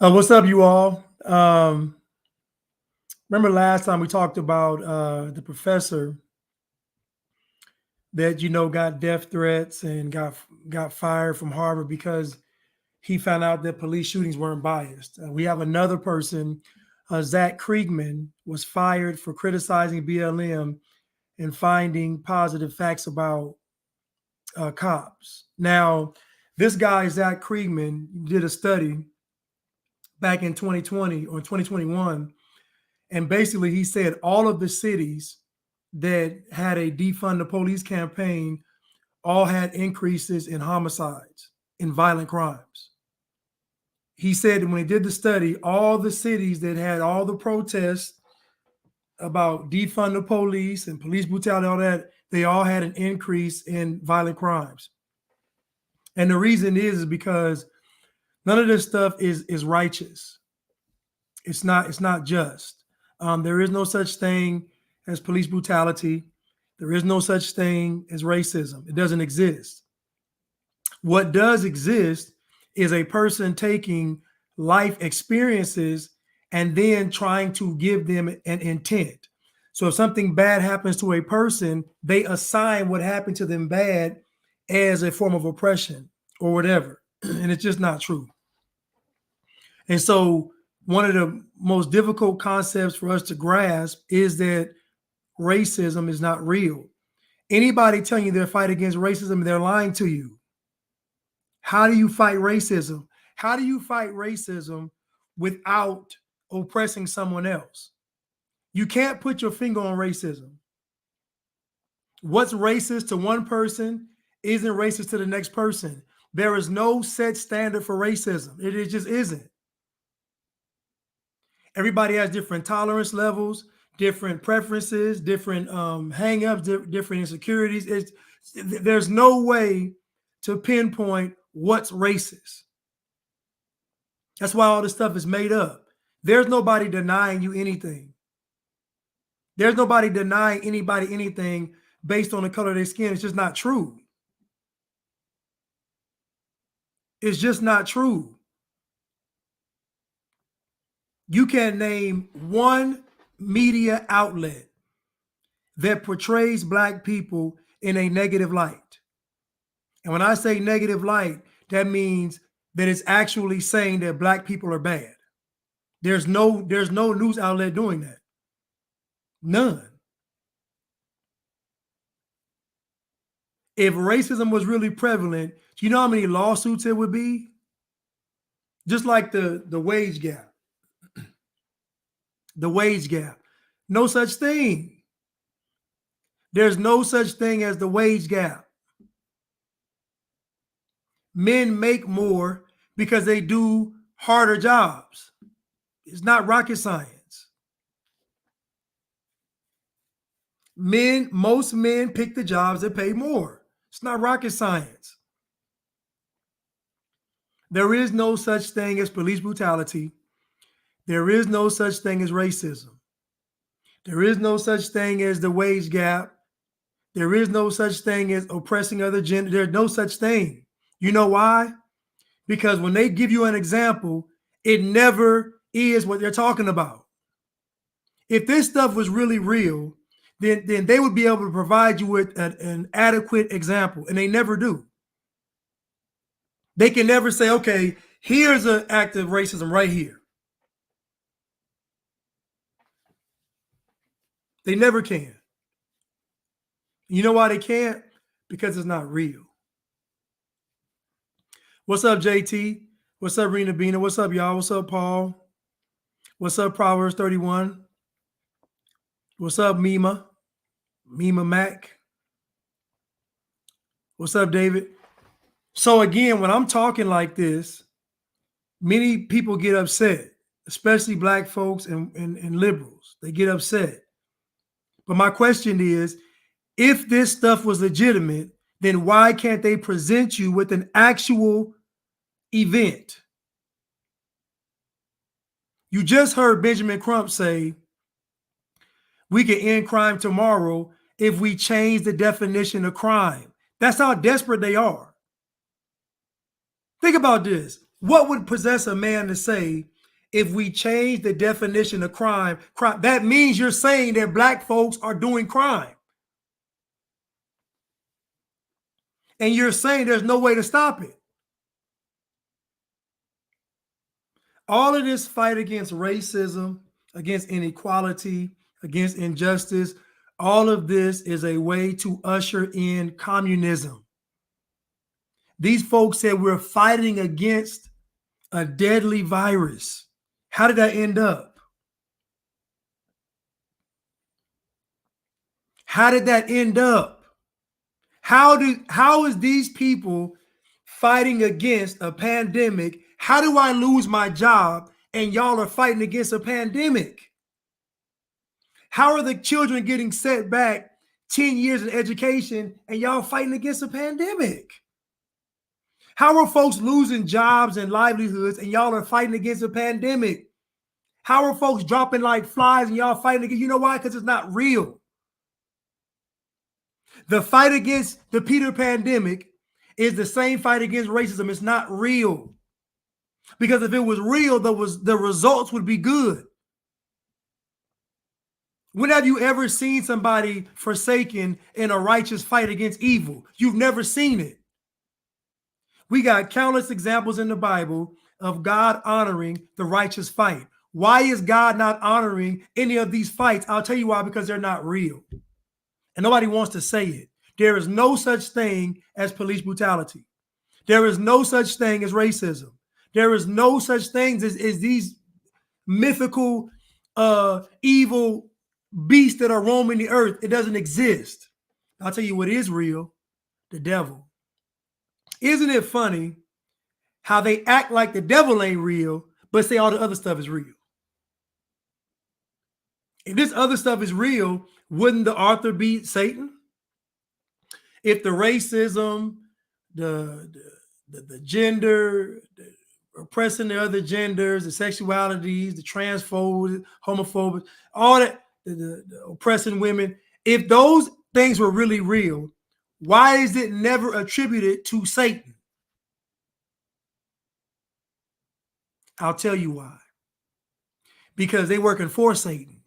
What's up, you all? Remember last time we talked about the professor that got death threats and got fired from Harvard because he found out that police shootings weren't biased. We have another person, Zach Kriegman, was fired for criticizing BLM and finding positive facts about cops. Now, this guy Zach Kriegman did a study back in 2020 or 2021. And basically, he said all of the cities that had a defund the police campaign all had increases in homicides, in violent crimes. He said when he did the study, all the cities that had all the protests about defund the police and police brutality, all that, they all had an increase in violent crimes. And the reason is because none of this stuff is righteous. It's not just. There is no such thing as police brutality. There is no such thing as racism. It doesn't exist. What does exist is a person taking life experiences and then trying to give them an intent. So if something bad happens to a person, they assign what happened to them bad as a form of oppression or whatever. And it's just not true. And so one of the most difficult concepts for us to grasp is that racism is not real. Anybody telling you they're fighting against racism, they're lying to you. How do you fight racism? How do you fight racism without oppressing someone else? You can't put your finger on racism. What's racist to one person isn't racist to the next person. There is no set standard for racism. It just isn't. Everybody has different tolerance levels, different preferences, different hang-ups, different insecurities. There's no way to pinpoint what's racist. That's why all this stuff is made up. There's nobody denying you anything. There's nobody denying anybody anything based on the color of their skin. It's just not true. It's just not true. You can name one media outlet that portrays Black people in a negative light. And when I say negative light, that means that it's actually saying that Black people are bad. There's no news outlet doing that. None. If racism was really prevalent, do you know how many lawsuits it would be? Just like the wage gap. The wage gap. No such thing. There's no such thing as the wage gap. Men make more because they do harder jobs. It's not rocket science. Most men pick the jobs that pay more. It's not rocket science. There is no such thing as police brutality. There is no such thing as racism. There is no such thing as the wage gap. There is no such thing as oppressing other gender. There's no such thing. You know why? Because when they give you an example, it never is what they're talking about. If this stuff was really real, then they would be able to provide you with an adequate example, and they never do. They can never say, okay, here's an act of racism right here. They never can. You know why they can't? Because it's not real. What's up, JT? What's up, Rena Bina? What's up, y'all? What's up, Paul? What's up, Proverbs 31? What's up, Mima? Mima Mac? What's up, David? So again, when I'm talking like this, many people get upset, especially Black folks and liberals. They get upset. But my question is, if this stuff was legitimate, then why can't they present you with an actual event? You just heard Benjamin Crump say, we can end crime tomorrow if we change the definition of crime. That's how desperate they are. Think about this. What would possess a man to say, if we change the definition of crime, that means you're saying that black folks are doing crime. And you're saying there's no way to stop it. All of this fight against racism, against inequality, against injustice, all of this is a way to usher in communism. These folks said we're fighting against a deadly virus. How did that end up? How did that end up? How is these people fighting against a pandemic? How do I lose my job and y'all are fighting against a pandemic? How are the children getting set back 10 years in education and y'all fighting against a pandemic? How are folks losing jobs and livelihoods and y'all are fighting against a pandemic? How are folks dropping like flies and y'all fighting against? You know why? Because it's not real. The fight against the Peter pandemic is the same fight against racism. It's not real. Because if it was real, the results would be good. When have you ever seen somebody forsaken in a righteous fight against evil? You've never seen it. We got countless examples in the Bible of God honoring the righteous fight. Why is God not honoring any of these fights? I'll tell you why, because they're not real. And nobody wants to say it. There is no such thing as police brutality. There is no such thing as racism. There is no such things as these mythical, evil beasts that are roaming the earth. It doesn't exist. I'll tell you what is real: the devil. Isn't it funny how they act like the devil ain't real, but say all the other stuff is real? If this other stuff is real, wouldn't the author be Satan? If the racism, the gender, the oppressing the other genders, the sexualities, the transphobes, homophobes, all that, the oppressing women, if those things were really real, why is it never attributed to Satan? I'll tell you why. Because they're working for Satan.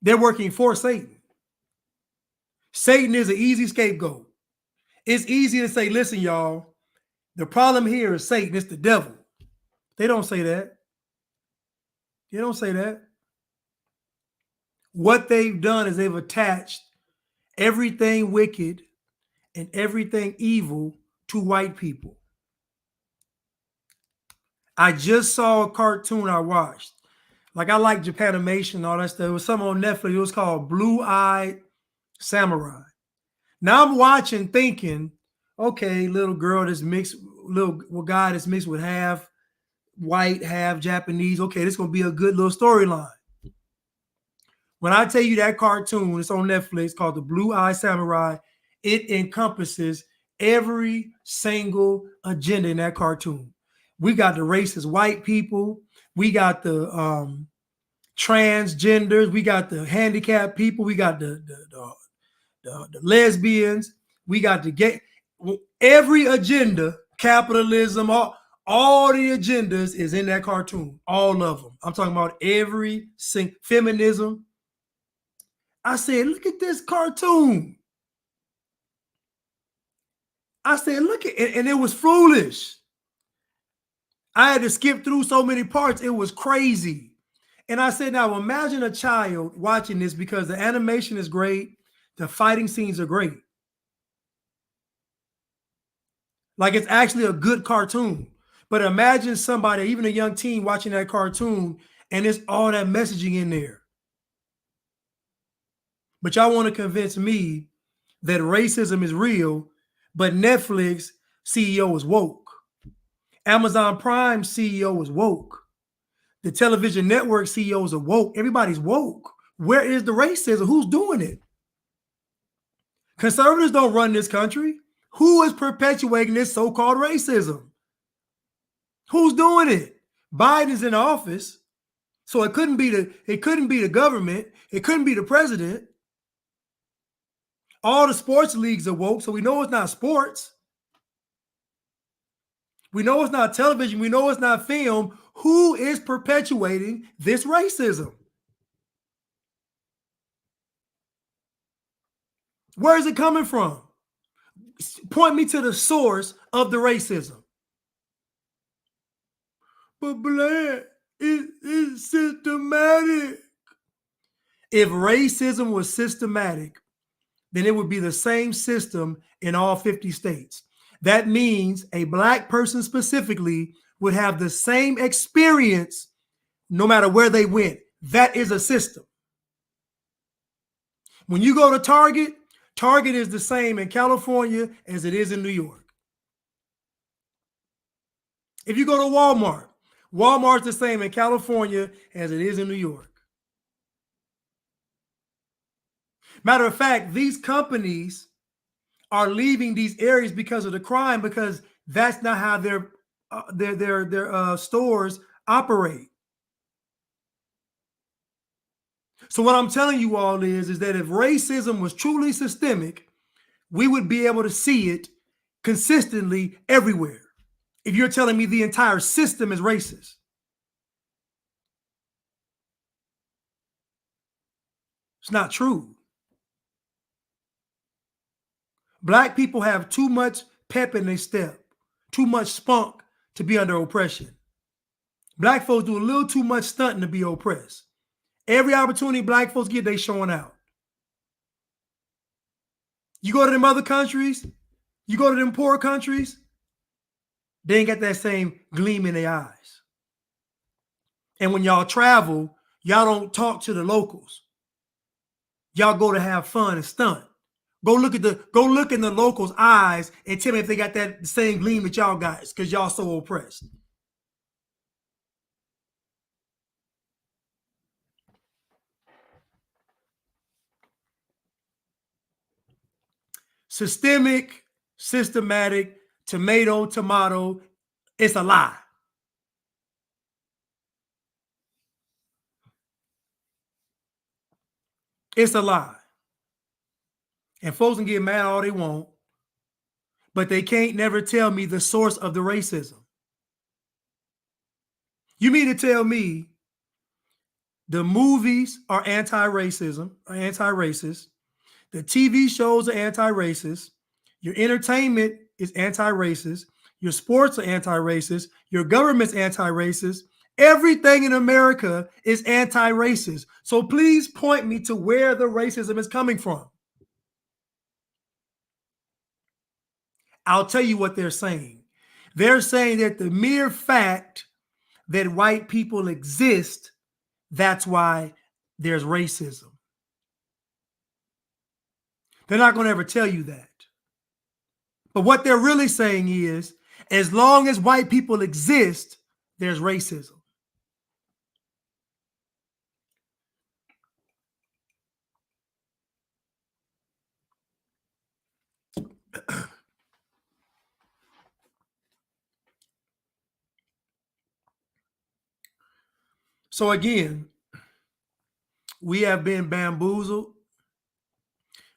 They're working for Satan. Satan is an easy scapegoat. It's easy to say, listen, y'all, the problem here is Satan, it's the devil. They don't say that. They don't say that. What they've done is they've attached everything wicked and everything evil to white people. I just saw a cartoon I watched. Like, I like Japanimation and all that stuff. It was something on Netflix. It was called Blue-Eyed Samurai. Now I'm watching thinking, okay, little girl that's mixed, little guy that's mixed with half white, half Japanese. Okay, this is going to be a good little storyline. When I tell you that cartoon, it's on Netflix, called The Blue-Eyed Samurai, it encompasses every single agenda in that cartoon. We got the racist white people. We got the transgenders. We got the handicapped people. We got the lesbians. We got the gay. Every agenda, capitalism, all the agendas is in that cartoon. All of them. I'm talking about every single feminism. I said, look at this cartoon. I said, look at it, and it was foolish. I had to skip through so many parts. It was crazy. And I said, now imagine a child watching this, because the animation is great. The fighting scenes are great. Like, it's actually a good cartoon. But imagine somebody, even a young teen, watching that cartoon, and it's all that messaging in there. But y'all want to convince me that racism is real, but Netflix CEO is woke. Amazon Prime CEO is woke. The television network CEOs are woke. Everybody's woke. Where is the racism? Who's doing it? Conservatives don't run this country. Who is perpetuating this so-called racism? Who's doing it? Biden's in office, so it couldn't be the government. It couldn't be the president. All the sports leagues are woke, so we know it's not sports. We know it's not television. We know it's not film. Who is perpetuating this racism? Where is it coming from? Point me to the source of the racism. But black is systematic. If racism was systematic, then it would be the same system in all 50 states. That means a black person specifically would have the same experience no matter where they went. That is a system. When you go to Target, Target is the same in California as it is in New York. If you go to Walmart, Walmart's the same in California as it is in New York. Matter of fact, these companies are leaving these areas because of the crime, because that's not how their stores operate. So what I'm telling you all is that if racism was truly systemic, we would be able to see it consistently everywhere. If you're telling me the entire system is racist. It's not true. Black people have too much pep in their step, too much spunk to be under oppression. Black folks do a little too much stunting to be oppressed. Every opportunity black folks get, they showing out. You go to them other countries, you go to them poor countries, they ain't got that same gleam in their eyes. And when y'all travel, y'all don't talk to the locals. Y'all go to have fun and stunt. Go look in the locals' eyes and tell me if they got that same gleam that y'all got, because y'all so oppressed. Systemic, systematic, tomato, it's a lie. It's a lie. And folks can get mad all they want, but they can't never tell me the source of the racism. You mean to tell me the movies are anti-racism, or anti-racist, the TV shows are anti-racist, your entertainment is anti-racist, your sports are anti-racist, your government's anti-racist, everything in America is anti-racist. So please point me to where the racism is coming from. I'll tell you what they're saying. They're saying that the mere fact that white people exist, that's why there's racism. They're not going to ever tell you that. But what they're really saying is, as long as white people exist, there's racism. So again, we have been bamboozled.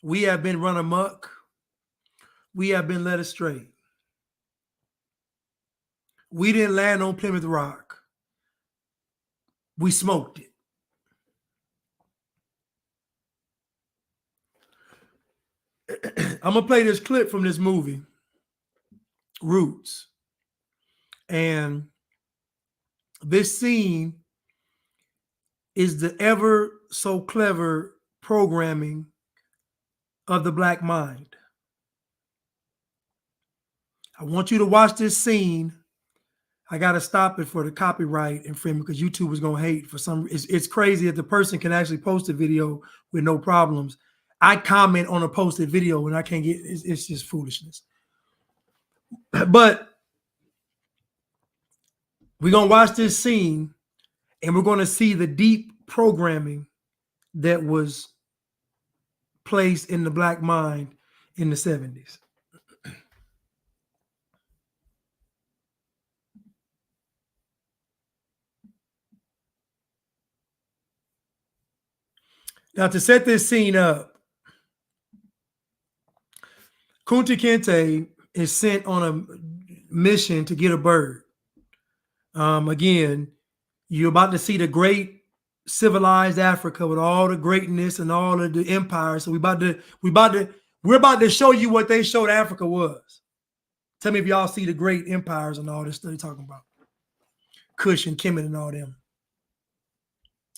We have been run amok. We have been led astray. We didn't land on Plymouth Rock. We smoked it. I'm going to play this clip from this movie, Roots. And this scene is the ever so clever programming of the black mind. I want you to watch this scene. I got to stop it for the copyright infringement because YouTube is going to hate for some. It's crazy that the person can actually post a video with no problems. I comment on a posted video and I can't get it's just foolishness. But we're going to watch this scene and we're going to see the deep programming that was placed in the black mind in the 70s. Now, to set this scene up, Kunta Kinte is sent on a mission to get a bird. Again, you're about to see the great civilized Africa with all the greatness and all of the empires. So we're about to show you what they showed Africa was. Tell me if y'all see the great empires and all this stuff they're talking about. Kush and Kemet and all them.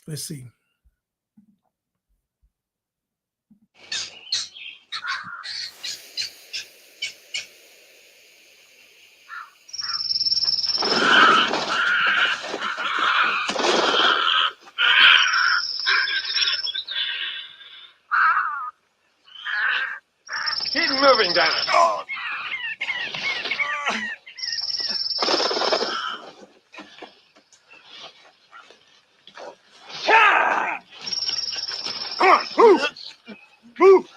Let's see. Keep moving, Dennis. Oh. Come on, move! Move!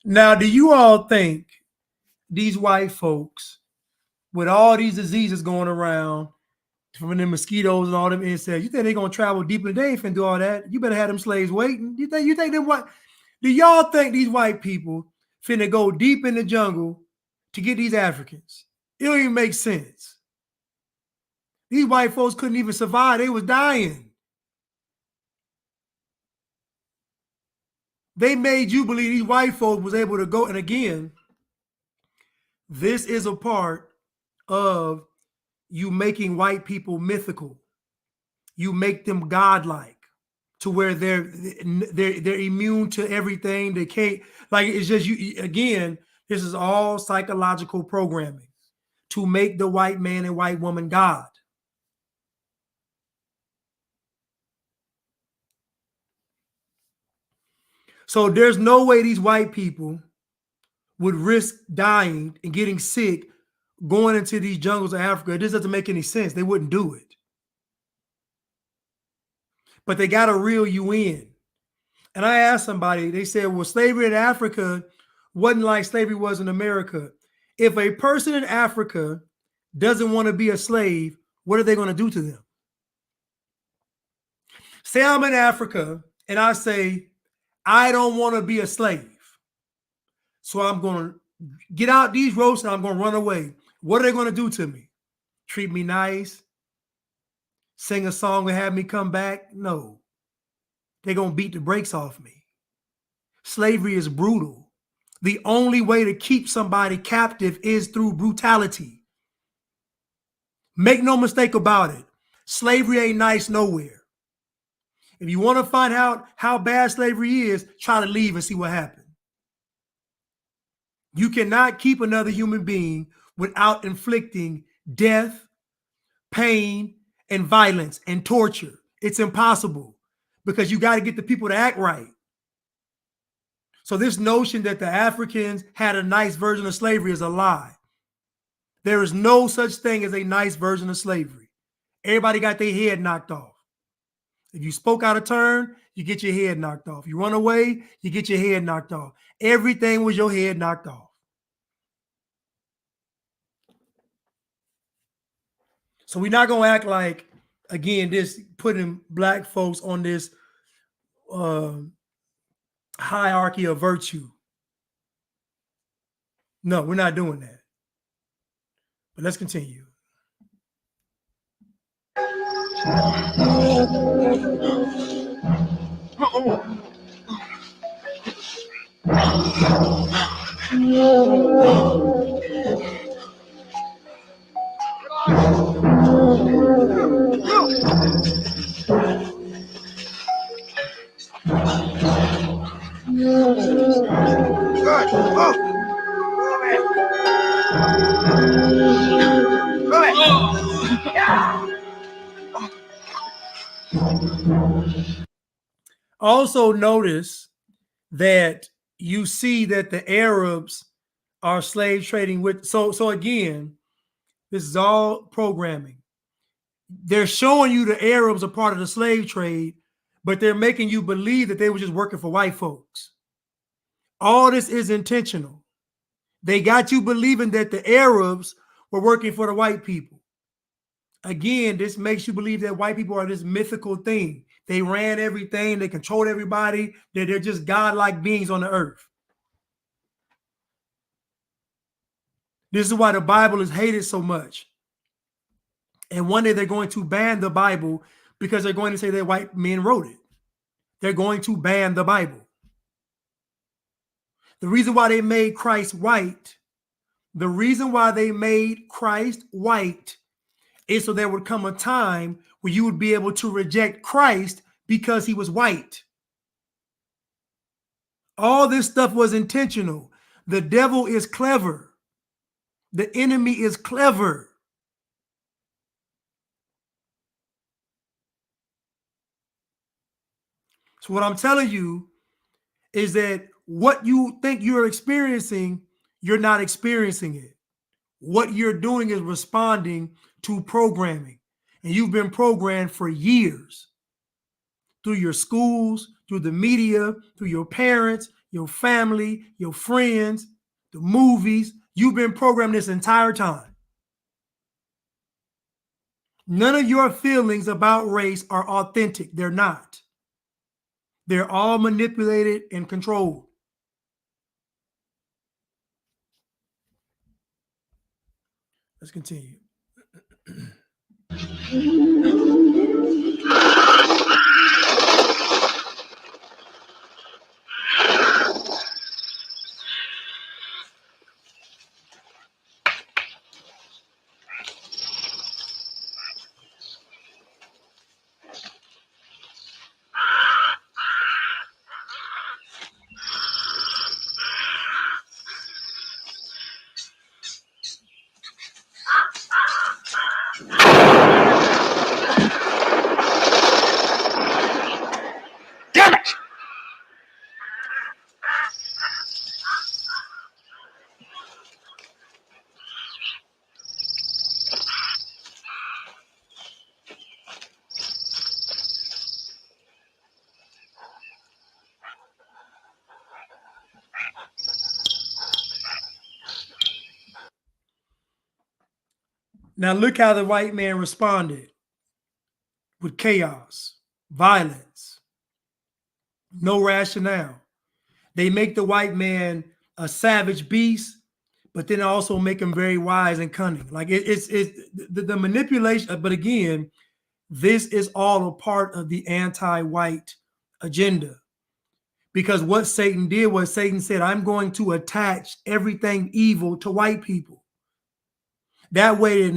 Now, do you all think these white folks, with all these diseases going around, from the mosquitoes and all them insects, you think they're gonna travel deep in the day and do all that? You better have them slaves waiting. You think them what? Do y'all think these white people finna go deep in the jungle to get these Africans? It don't even make sense. These white folks couldn't even survive. They was dying. They made you believe these white folks was able to go. And again, this is a part of you making white people mythical. You make them godlike to where they're immune to everything. They can't, like, it's just you. Again, this is all psychological programming to make the white man and white woman God. So there's no way these white people would risk dying and getting sick going into these jungles of Africa. It just doesn't make any sense. They wouldn't do it. But they got to reel you in. And I asked somebody, they said, well, slavery in Africa wasn't like slavery was in America. If a person in Africa doesn't want to be a slave, what are they going to do to them? Say I'm in Africa and I say, I don't want to be a slave. So I'm going to get out these ropes and I'm going to run away. What are they going to do to me? Treat me nice? Sing a song and have me come back? No. They're going to beat the brakes off me. Slavery is brutal. The only way to keep somebody captive is through brutality. Make no mistake about it. Slavery ain't nice nowhere. If you want to find out how bad slavery is, try to leave and see what happens. You cannot keep another human being without inflicting death, pain, and violence and torture. It's impossible because you got to get the people to act right. So this notion that the Africans had a nice version of slavery is a lie. There is no such thing as a nice version of slavery. Everybody got their head knocked off. If you spoke out of turn, you get your head knocked off. You run away, you get your head knocked off. Everything was your head knocked off. So we're not going to act like, again, this putting black folks on this hierarchy of virtue. No, we're not doing that. But let's continue. Also notice that you see that the Arabs are slave trading with. So again, This is all programming. They're showing you the Arabs are part of the slave trade, but they're making you believe that they were just working for white folks. All this is intentional. They got you believing that the Arabs were working for the white people. Again, this makes you believe that white people are this mythical thing. They ran everything, they controlled everybody, that they're just godlike beings on the earth. This is why the Bible is hated so much. And one day they're going to ban the Bible because they're going to say that white men wrote it. They're going to ban the Bible. The reason why they made Christ white, the reason why they made Christ white is so there would come a time where you would be able to reject Christ because he was white. All this stuff was intentional. The devil is clever. The enemy is clever. So what I'm telling you is that what you think you're experiencing, you're not experiencing it. What you're doing is responding to programming. And you've been programmed for years through your schools, through the media, through your parents, your family, your friends, the movies. You've been programmed this entire time. None of your feelings about race are authentic. They're not. They're all manipulated and controlled. Let's continue. Damn it! Now look how the white man responded with chaos, violence, no rationale. They make the white man a savage beast, but then also make him very wise and cunning. Like it's the manipulation. But again, this is all a part of the anti-white agenda. Because what Satan did was Satan said, I'm going to attach everything evil to white people. That way,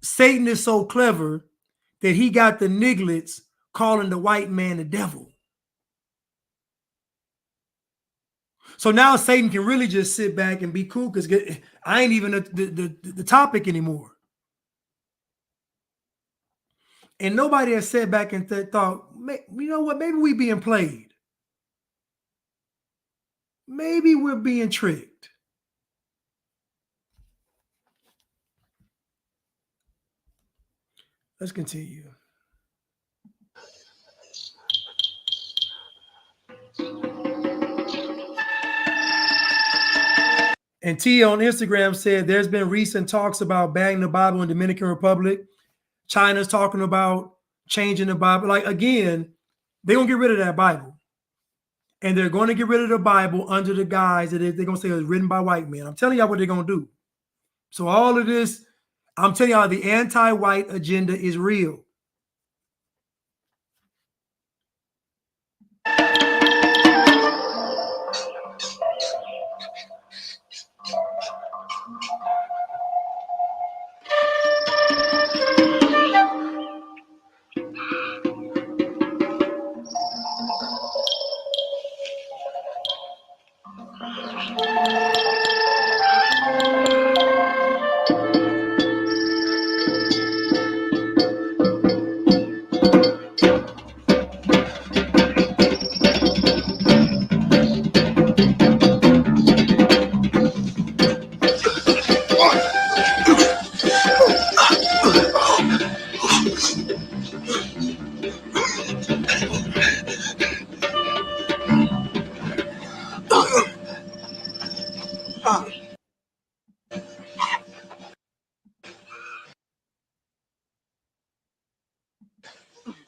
Satan is so clever that he got the nigglets calling the white man the devil. So now Satan can really just sit back and be cool because I ain't even the topic anymore. And nobody has sat back and thought, you know what, maybe we being played. Maybe we're being tricked. Let's continue. And Tia on Instagram said there's been recent talks about banning the Bible in Dominican Republic. China's talking about changing the Bible. Like, again, they're going to get rid of that Bible. And they're going to get rid of the Bible under the guise that they're going to say it was written by white men. I'm telling y'all what they're going to do. So all of this, I'm telling y'all the anti-white agenda is real.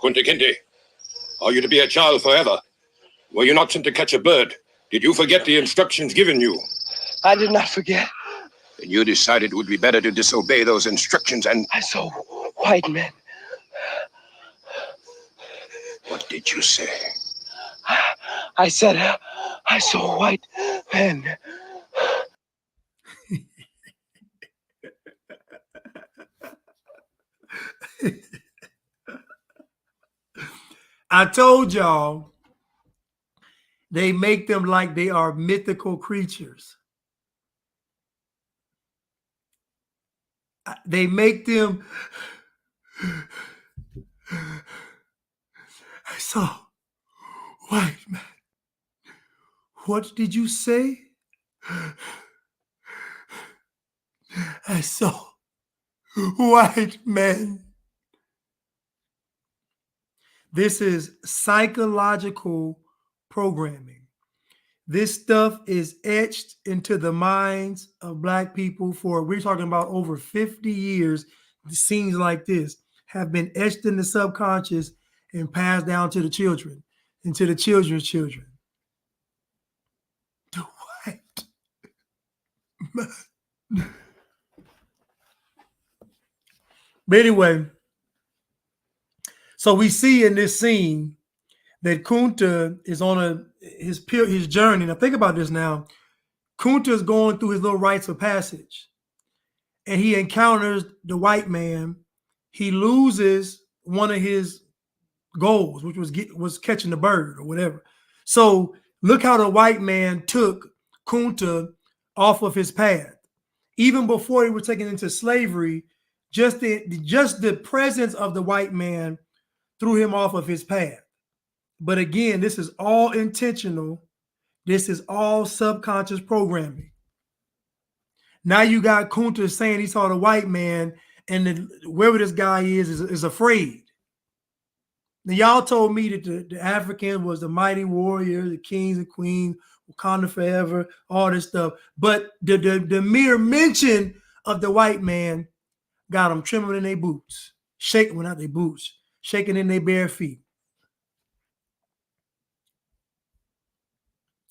Kunta Kinte, are you to be a child forever? Were you not sent to catch a bird? Did you forget the instructions given you? I did not forget. Then you decided it would be better to disobey those instructions and... I saw white men. What did you say? I said, I saw white men. I told y'all they make them like they are mythical creatures. They make them. I saw white man. What did you say? I saw white men. This is psychological programming. This stuff is etched into the minds of Black people for, we're talking about over 50 years. Scenes like this have been etched in the subconscious and passed down to the children and to the children's children. The white man. But anyway, so we see in this scene that Kunta is on his journey. Now think about this now. Kunta is going through his little rites of passage, and he encounters the white man. He loses one of his goals, which was catching the bird or whatever. So look how the white man took Kunta off of his path. Even before he was taken into slavery, just the presence of the white man threw him off of his path. But again, this is all intentional. This is all subconscious programming. Now you got Kunta saying he saw the white man, and whoever this guy is afraid. Now y'all told me that the African was the mighty warrior, the kings and queens, Wakanda forever, all this stuff. But the mere mention of the white man got them trembling in their boots, shaking, well, not their boots, shaking in their bare feet.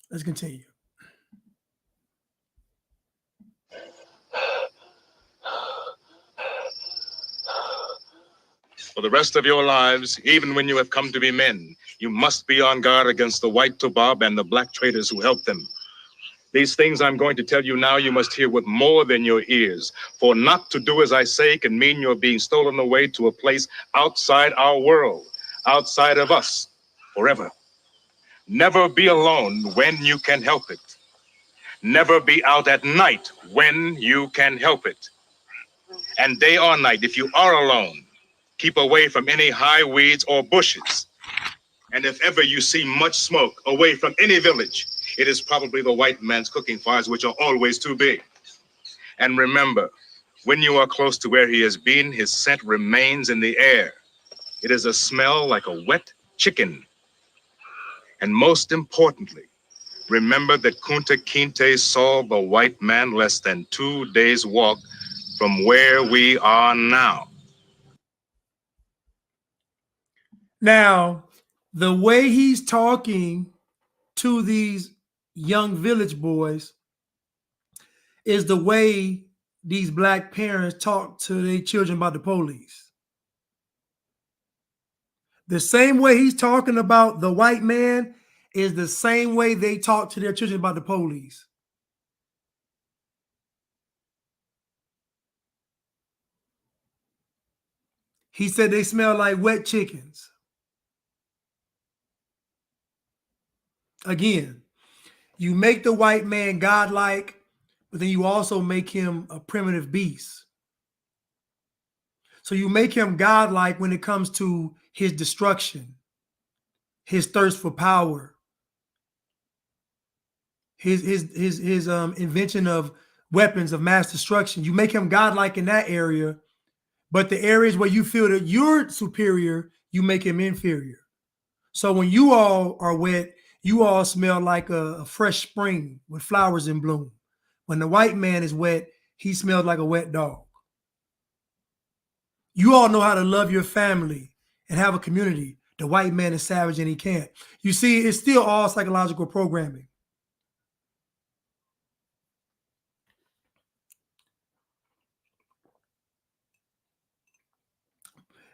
Let's continue. For the rest of your lives, even when you have come to be men, you must be on guard against the white Tobab and the black traders who help them. These things I'm going to tell you now, you must hear with more than your ears. For not to do as I say can mean you're being stolen away to a place outside our world, outside of us, forever. Never be alone when you can help it. Never be out at night when you can help it. And day or night, if you are alone, keep away from any high weeds or bushes. And if ever you see much smoke away from any village, it is probably the white man's cooking fires, which are always too big. And remember, when you are close to where he has been, his scent remains in the air. It is a smell like a wet chicken. And most importantly, remember that Kunta Kinte saw the white man less than 2 days' walk from where we are now. Now, the way he's talking to these young village boys is the way these black parents talk to their children about the police. The same way he's talking about the white man is the same way they talk to their children about the police. He said they smell like wet chickens. Again, you make the white man godlike, but then you also make him a primitive beast. So you make him godlike when it comes to his destruction, his thirst for power, his invention of weapons of mass destruction. You make him godlike in that area, but the areas where you feel that you're superior, you make him inferior. So when you all are wet, you all smell like a fresh spring with flowers in bloom. When the white man is wet, he smells like a wet dog. You all know how to love your family and have a community. The white man is savage and he can't. You see, it's still all psychological programming.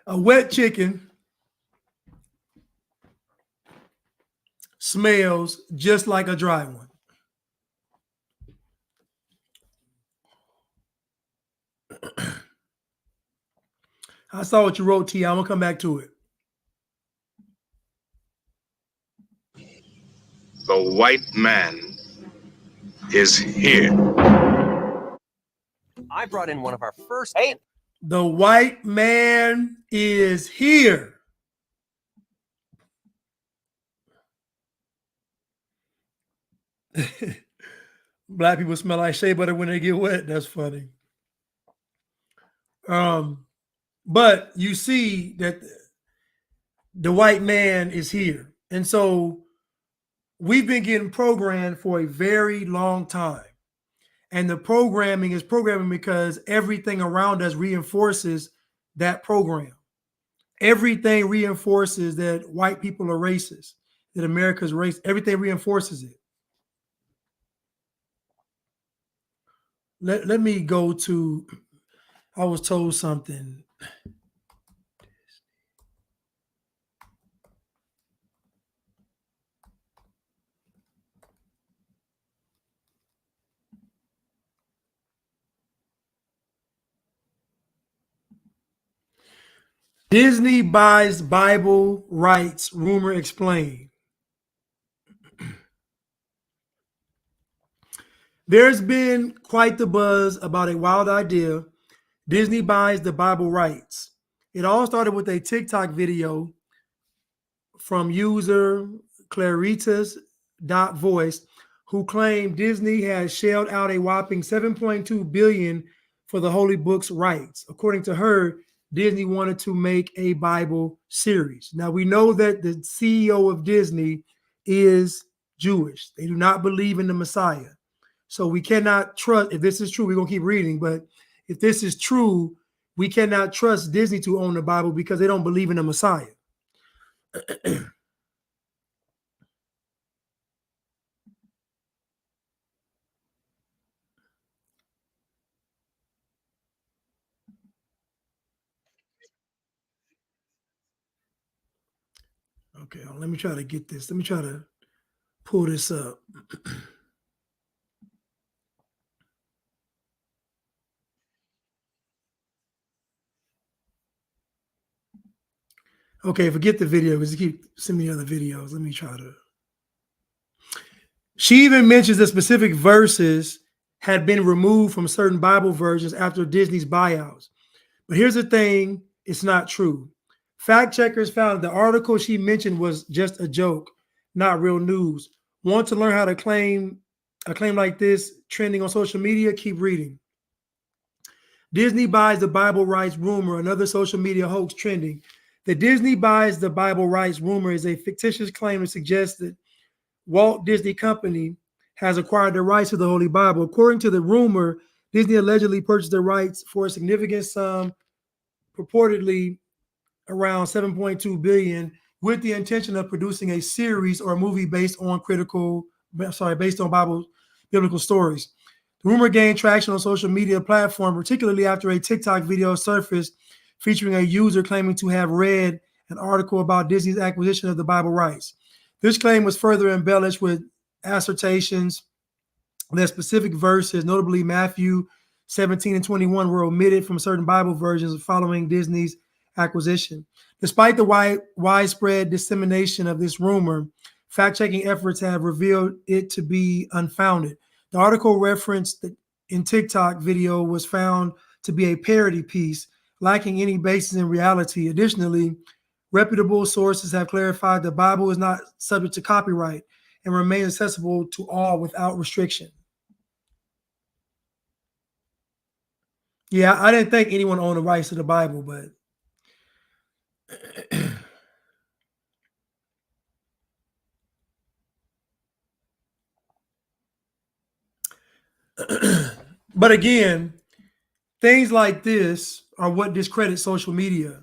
A wet chicken smells just like a dry one. I saw what you wrote, T. I'm going to come back to it. The white man is here. I brought in one of our first. Hey. The white man is here. Black people smell like shea butter when they get wet. That's funny. But you see that the white man is here. And so we've been getting programmed for a very long time. And the programming is programming because everything around us reinforces that program. Everything reinforces that white people are racist, that America's racist. Everything reinforces it. Let me go to, I was told something. Disney buys Bible rights, rumor explained. There's been quite the buzz about a wild idea. Disney buys the Bible rights. It all started with a TikTok video from user Claritas.voice, who claimed Disney has shelled out a whopping $7.2 billion for the holy book's rights. According to her, Disney wanted to make a Bible series. Now, we know that the CEO of Disney is Jewish. They do not believe in the Messiah. So we cannot trust, if this is true, we're going to keep reading, but if this is true, we cannot trust Disney to own the Bible because they don't believe in the Messiah. Okay, let me try to get this. Let me try to pull this up. Okay, forget the video because you keep sending me other videos. Let me try to. She even mentions that specific verses had been removed from certain Bible versions after Disney's buyouts. But here's the thing, it's not true. Fact checkers found the article she mentioned was just a joke, not real news. Want to learn how to claim a claim like this trending on social media? Keep reading. Disney buys the Bible rights rumor, another social media hoax trending. The Disney buys the Bible rights rumor is a fictitious claim to suggest that Walt Disney Company has acquired the rights to the Holy Bible. According to the rumor, Disney allegedly purchased the rights for a significant sum, purportedly around $7.2 billion, with the intention of producing a series or a movie based on biblical stories. The rumor gained traction on social media platform, particularly after a TikTok video surfaced featuring a user claiming to have read an article about Disney's acquisition of the Bible rights. This claim was further embellished with assertions that specific verses, notably Matthew 17 and 21, were omitted from certain Bible versions following Disney's acquisition. Despite the widespread dissemination of this rumor, fact-checking efforts have revealed it to be unfounded. The article referenced in TikTok video was found to be a parody piece, lacking any basis in reality. Additionally, reputable sources have clarified the Bible is not subject to copyright and remains accessible to all without restriction. Yeah, I didn't think anyone owned the rights to the Bible, but but again, things like this are what discredit social media.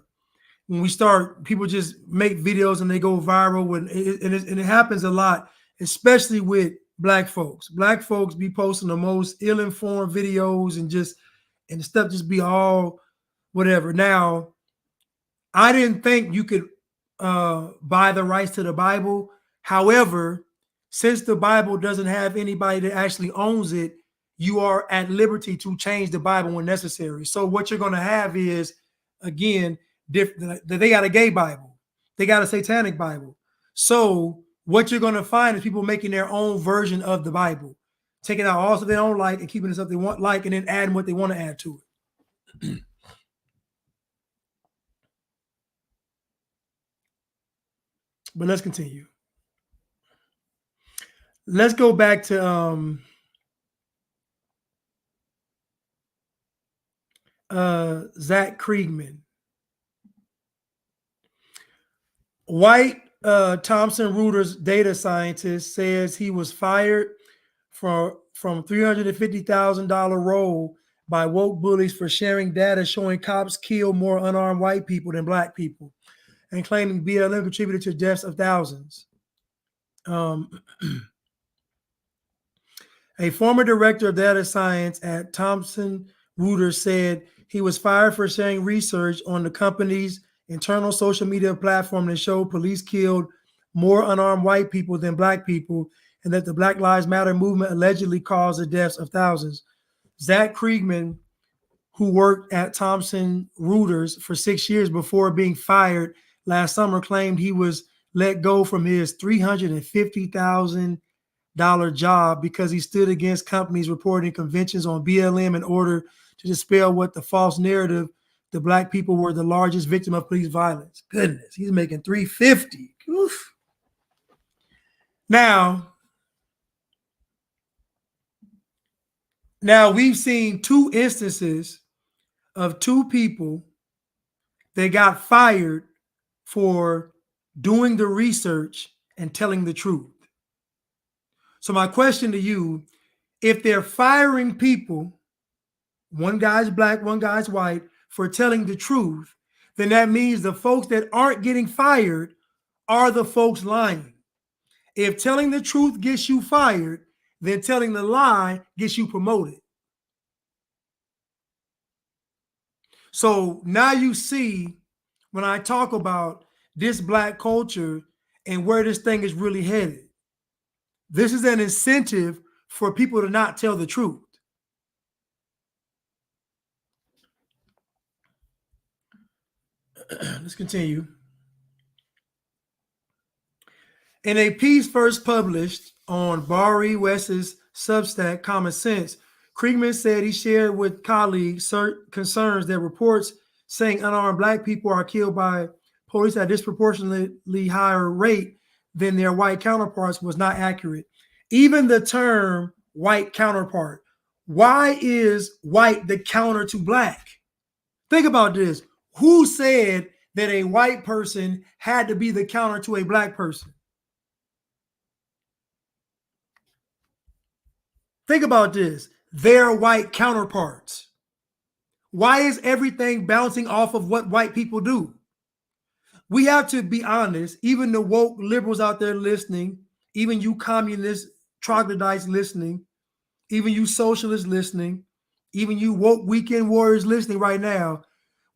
when we start, people just make videos and they go viral, and it happens a lot, especially with black folks. Black folks be posting the most ill-informed videos and the stuff just be all whatever. Now, I didn't think you could buy the rights to the Bible. However, since the Bible doesn't have anybody that actually owns it, you are at liberty to change the Bible when necessary. So what you're going to have is, again, different. They got a gay Bible, they got a satanic Bible. So what you're going to find is people making their own version of the Bible, taking out all stuff they don't like and keeping the stuff they want like, and then adding what they want to add to it. But let's continue. Let's go back to Zach Kriegman. White Thomson Reuters data scientist says he was fired from $350,000 role by woke bullies for sharing data showing cops kill more unarmed white people than black people, and claiming BLM contributed to deaths of thousands. A former director of data science at Thomson Reuters said he was fired for sharing research on the company's internal social media platform that showed police killed more unarmed white people than black people, and that the Black Lives Matter movement allegedly caused the deaths of thousands. Zach Kriegman, who worked at Thomson Reuters for 6 years before being fired last summer, claimed he was let go from his $350,000 job because he stood against companies reporting conventions on BLM in order to dispel what the false narrative the black people were the largest victim of police violence. Goodness, he's making $350,000. Oof. Now we've seen two instances of two people that got fired for doing the research and telling the truth. So my question to you, if they're firing people, one guy's black, one guy's white, for telling the truth, then that means the folks that aren't getting fired are the folks lying. If telling the truth gets you fired, then telling the lie gets you promoted. So now you see, when I talk about this black culture and where this thing is really headed, this is an incentive for people to not tell the truth. Let's continue. In a piece first published on Barry West's Substack, Common Sense, Kriegman said he shared with colleagues concerns that reports saying unarmed black people are killed by police at a disproportionately higher rate than their white counterparts was not accurate. Even the term white counterpart. Why is white the counter to black? Think about this. Who said that a white person had to be the counter to a black person? Think about this. They're white counterparts. Why is everything bouncing off of what white people do? We have to be honest. Even the woke liberals out there listening, even you communist troglodytes listening, even you socialists listening, even you woke weekend warriors listening right now,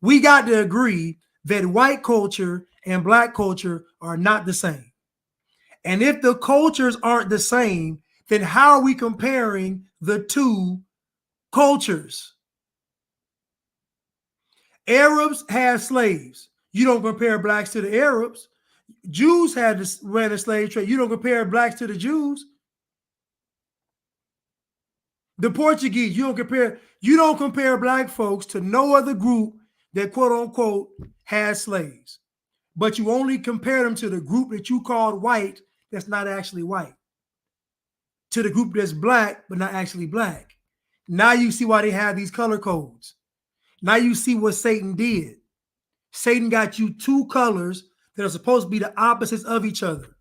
we got to agree that white culture and black culture are not the same. And if the cultures aren't the same, then how are we comparing the two cultures? Arabs had slaves. You don't compare blacks to the Arabs. Jews ran a slave trade. You don't compare blacks to the Jews. The Portuguese, you don't compare black folks to no other group that quote unquote had slaves. But you only compare them to the group that you called white that's not actually white, to the group that's black but not actually black. Now you see why they have these color codes. Now you see what Satan did. Satan got you two colors that are supposed to be the opposites of each other.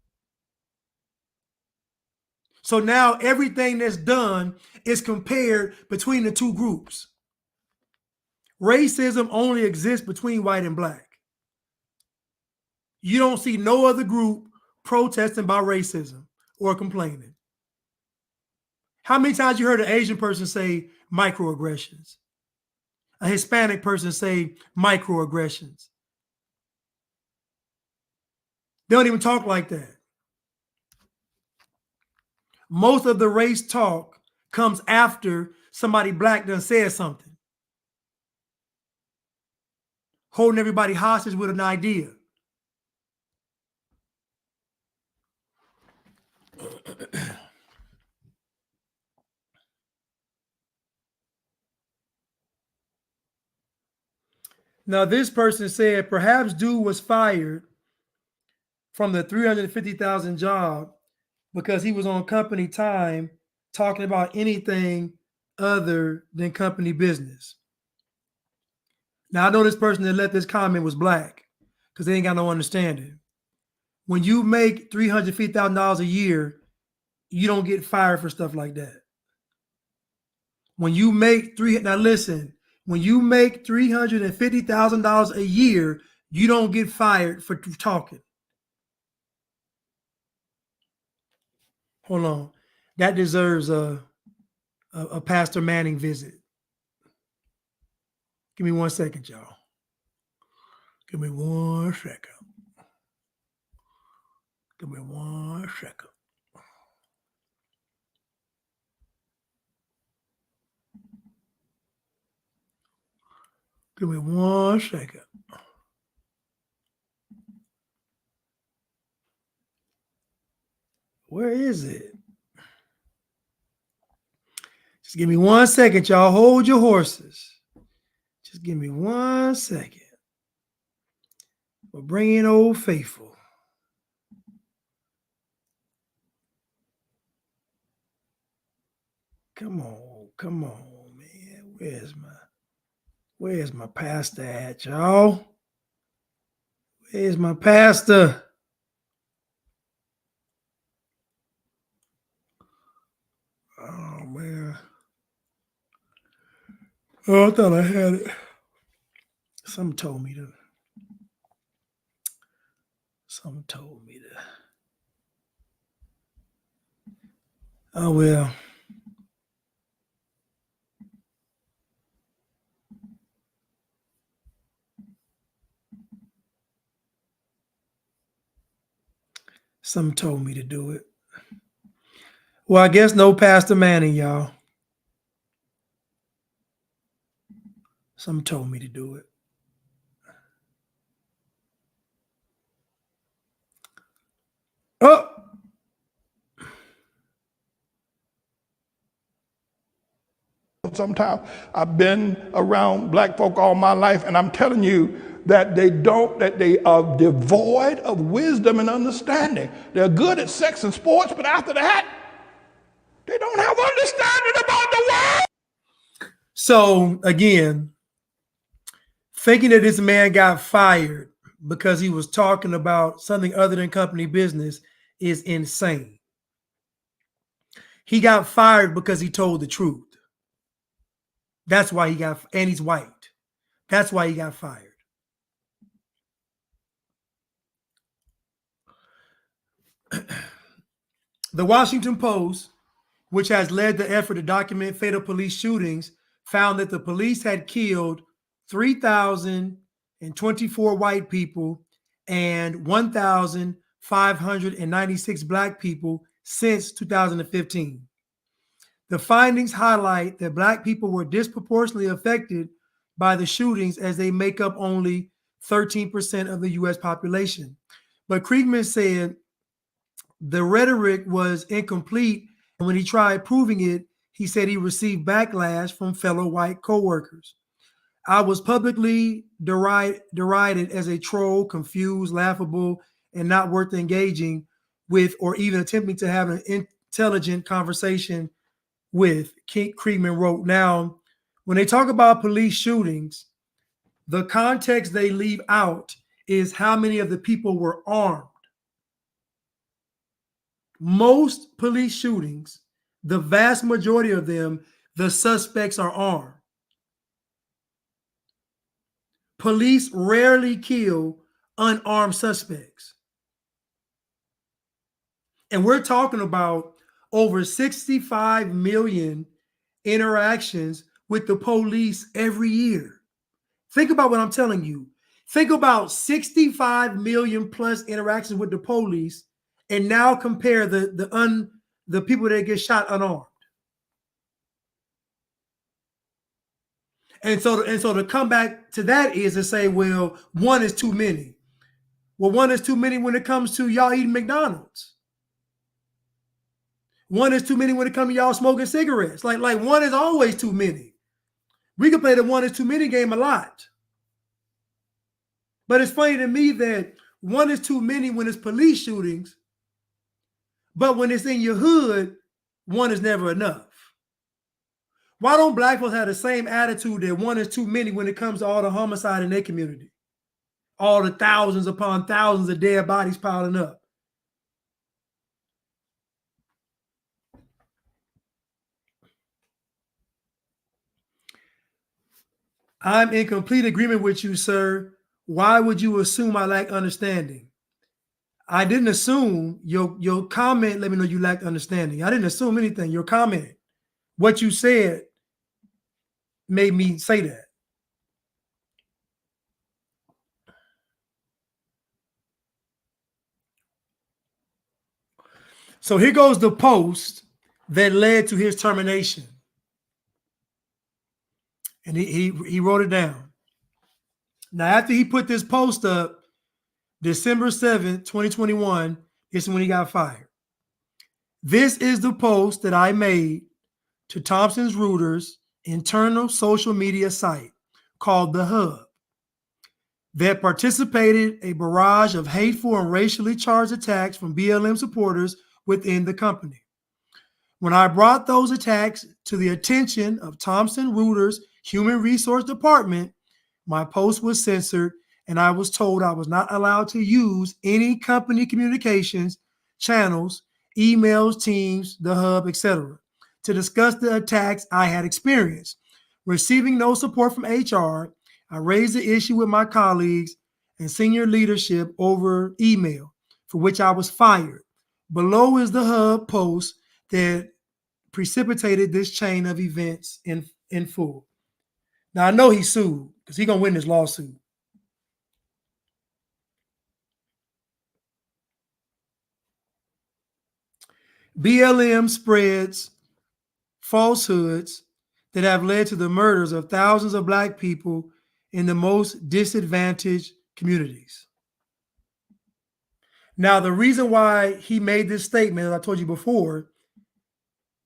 So now everything that's done is compared between the two groups. Racism only exists between white and black. You don't see no other group protesting about racism or complaining. How many times you heard an Asian person say microaggressions? A Hispanic person say microaggressions? They don't even talk like that. Most of the race talk comes after somebody black done said something, holding everybody hostage with an idea. Now, this person said perhaps dude was fired from the 350,000 job because he was on company time talking about anything other than company business. Now, I know this person that left this comment was black because they ain't got no understanding. When you make $350,000 a year, you don't get fired for stuff like that. When you make now listen, when you make $350,000 a year, you don't get fired for talking. Hold on. That deserves a Pastor Manning visit. Give me 1 second, y'all. Give me 1 second. Give me 1 second. Give me 1 second. Where is it? Just give me 1 second, y'all. Hold your horses. Just give me 1 second. We'll bring in Old Faithful. Come on, man. Where's my pastor at, y'all? Where's my pastor? Oh, man. Oh, I thought I had it. Something told me to. Oh, well. Something told me to do it. Well, I guess no Pastor Manning, y'all. Something told me to do it. Oh! Sometimes I've been around black folk all my life, and I'm telling you that they are devoid of wisdom and understanding. They're good at sex and sports, but after that, they don't have understanding about the world. So, again, thinking that this man got fired because he was talking about something other than company business is insane. He got fired because he told the truth. That's why and he's white. That's why he got fired. The Washington Post, which has led the effort to document fatal police shootings, found that the police had killed 3,024 white people and 1,596 black people since 2015. The findings highlight that black people were disproportionately affected by the shootings as they make up only 13% of the U.S. population. But Kriegman said the rhetoric was incomplete, and when he tried proving it, he said he received backlash from fellow white coworkers. I was publicly derided as a troll, confused, laughable, and not worth engaging with or even attempting to have an intelligent conversation with, Kriegman wrote. Now, when they talk about police shootings, the context they leave out is how many of the people were armed. Most police shootings, the vast majority of them, the suspects are armed. Police rarely kill unarmed suspects. And we're talking about over 65 million interactions with the police every year. Think about what I'm telling you. Think about 65 million plus interactions with the police, and now compare the people that get shot unarmed. And so to come back to that is to say, well, one is too many. Well, one is too many when it comes to y'all eating McDonald's. One is too many when it comes to y'all smoking cigarettes. Like one is always too many. We can play the one is too many game a lot. But it's funny to me that one is too many when it's police shootings, but when it's in your hood, one is never enough. Why don't black folks have the same attitude that one is too many when it comes to all the homicide in their community? All the thousands upon thousands of dead bodies piling up. I'm in complete agreement with you, sir. Why would you assume I lack understanding? I didn't assume. Your comment let me know you lacked understanding. I didn't assume anything. Your comment, what you said, made me say that. So here goes the post that led to his termination. And he wrote it down. Now, after he put this post up, December 7th, 2021, this is when he got fired. This is the post that I made to Thomson Reuters' internal social media site called The Hub that participated a barrage of hateful and racially charged attacks from BLM supporters within the company. When I brought those attacks to the attention of Thomson Reuters' Human Resource Department, my post was censored and I was told I was not allowed to use any company communications, channels, emails, Teams, the Hub, etc., to discuss the attacks I had experienced. Receiving no support from HR, I raised the issue with my colleagues and senior leadership over email, for which I was fired. Below is the Hub post that precipitated this chain of events in full. Now, I know he sued because he's going to win this lawsuit. BLM spreads falsehoods that have led to the murders of thousands of Black people in the most disadvantaged communities. Now, the reason why he made this statement, as I told you before,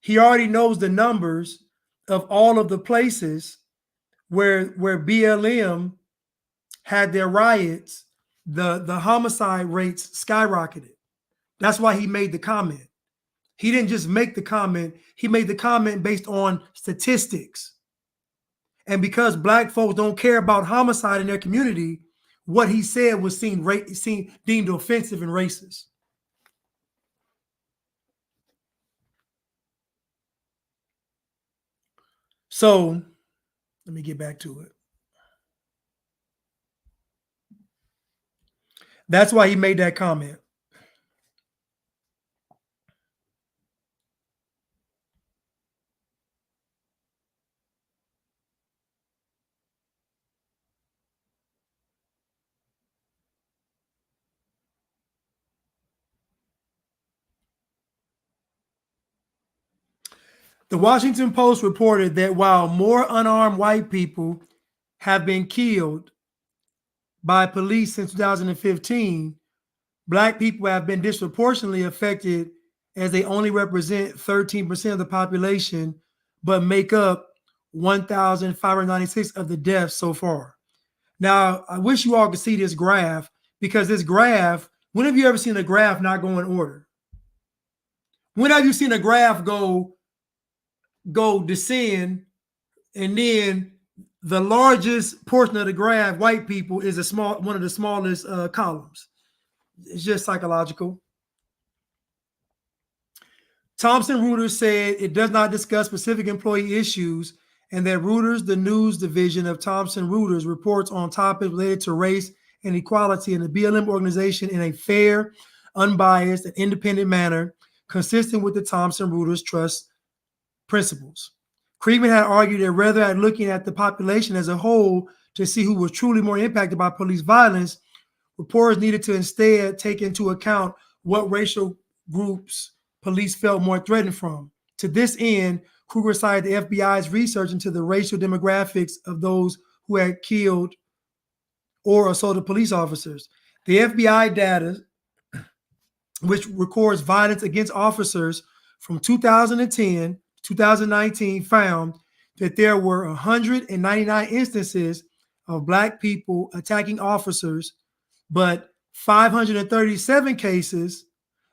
he already knows the numbers of all of the places where BLM had their riots, the homicide rates skyrocketed. That's why he made the comment. He didn't just make the comment. He made the comment based on statistics. And because Black folks don't care about homicide in their community, what he said was deemed offensive and racist. So let me get back to it. That's why he made that comment. The Washington Post reported that while more unarmed white people have been killed by police since 2015, Black people have been disproportionately affected as they only represent 13% of the population, but make up 1,596 of the deaths so far. Now, I wish you all could see this graph, because this graph, when have you ever seen a graph not go in order? When have you seen a graph go descend, and then the largest portion of the graph, white people, is one of the smallest columns? It's just psychological. Thomson Reuters said it does not discuss specific employee issues, and that Reuters, the news division of Thomson Reuters, reports on topics related to race and equality in the BLM organization in a fair, unbiased, and independent manner, consistent with the Thomson Reuters Trust principles. Kriegman had argued that rather than looking at the population as a whole to see who was truly more impacted by police violence, reporters needed to instead take into account what racial groups police felt more threatened from. To this end, Kruger cited the FBI's research into the racial demographics of those who had killed or assaulted police officers. The FBI data, which records violence against officers from 2010 to 2019, found that there were 199 instances of Black people attacking officers, but 537 cases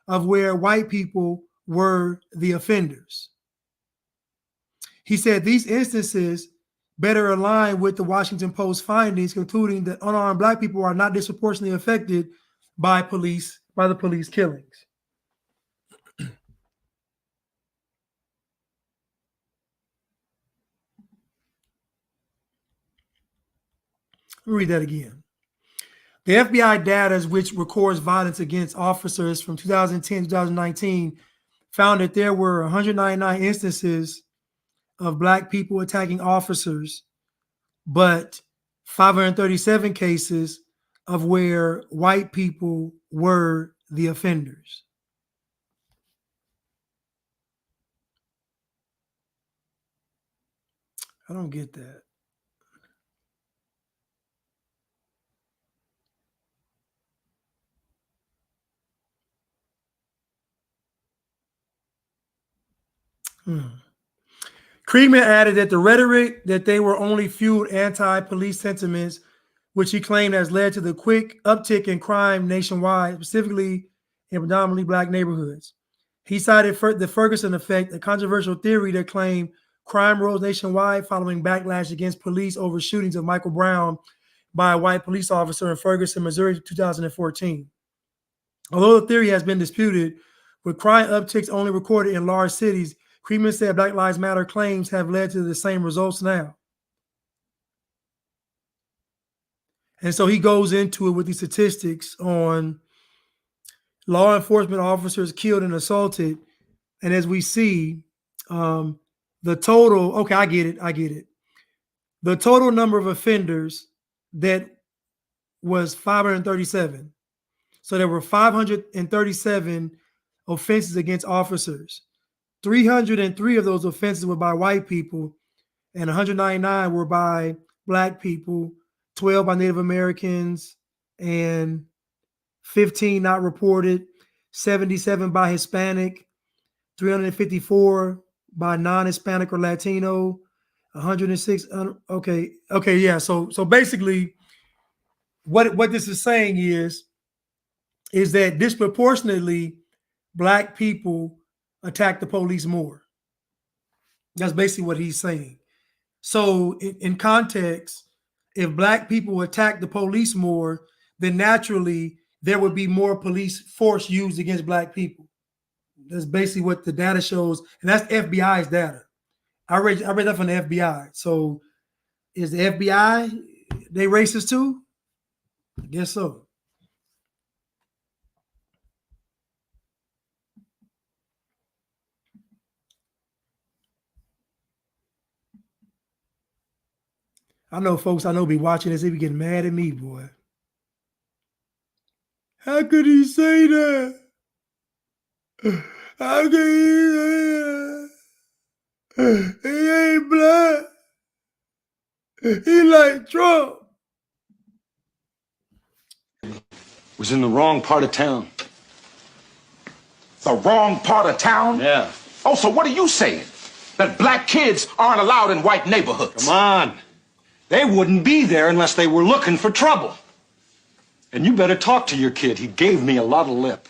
of where white people were the offenders. He said these instances better align with the Washington Post findings, concluding that unarmed Black people are not disproportionately affected by the police killings. Let me read that again. The FBI data, which records violence against officers from 2010 to 2019, found that there were 199 instances of Black people attacking officers, but 537 cases of where white people were the offenders. I don't get that. Kriegman added that the rhetoric that they were only fueled anti-police sentiments, which he claimed has led to the quick uptick in crime nationwide, specifically in predominantly Black neighborhoods. He cited the Ferguson effect, a controversial theory that claimed crime rose nationwide following backlash against police over shootings of Michael Brown by a white police officer in Ferguson, Missouri, in 2014. Although the theory has been disputed, with crime upticks only recorded in large cities, Kriegman said Black Lives Matter claims have led to the same results now. And so he goes into it with these statistics on law enforcement officers killed and assaulted. And as we see, the total, okay, I get it. The total number of offenders that was 537. So there were 537 offenses against officers. 303 of those offenses were by white people, and 199 were by Black people, 12 by Native Americans, and 15 not reported, 77 by Hispanic, 354 by non-Hispanic or Latino, 106. Okay, yeah. So basically, what this is saying is that disproportionately Black people attack the police more. That's basically what he's saying. So in context, if Black people attack the police more, then naturally there would be more police force used against Black people. That's basically what the data shows, and that's FBI's data. I read that from the FBI. So is the FBI, they racist too? I guess so. I know folks be watching this, they be getting mad at me, boy. How could he say that? How could he say that? He ain't Black. He like Trump. Was in the wrong part of town. The wrong part of town? Yeah. Oh, so what are you saying? That Black kids aren't allowed in white neighborhoods? Come on. They wouldn't be there unless they were looking for trouble. And you better talk to your kid. He gave me a lot of lip.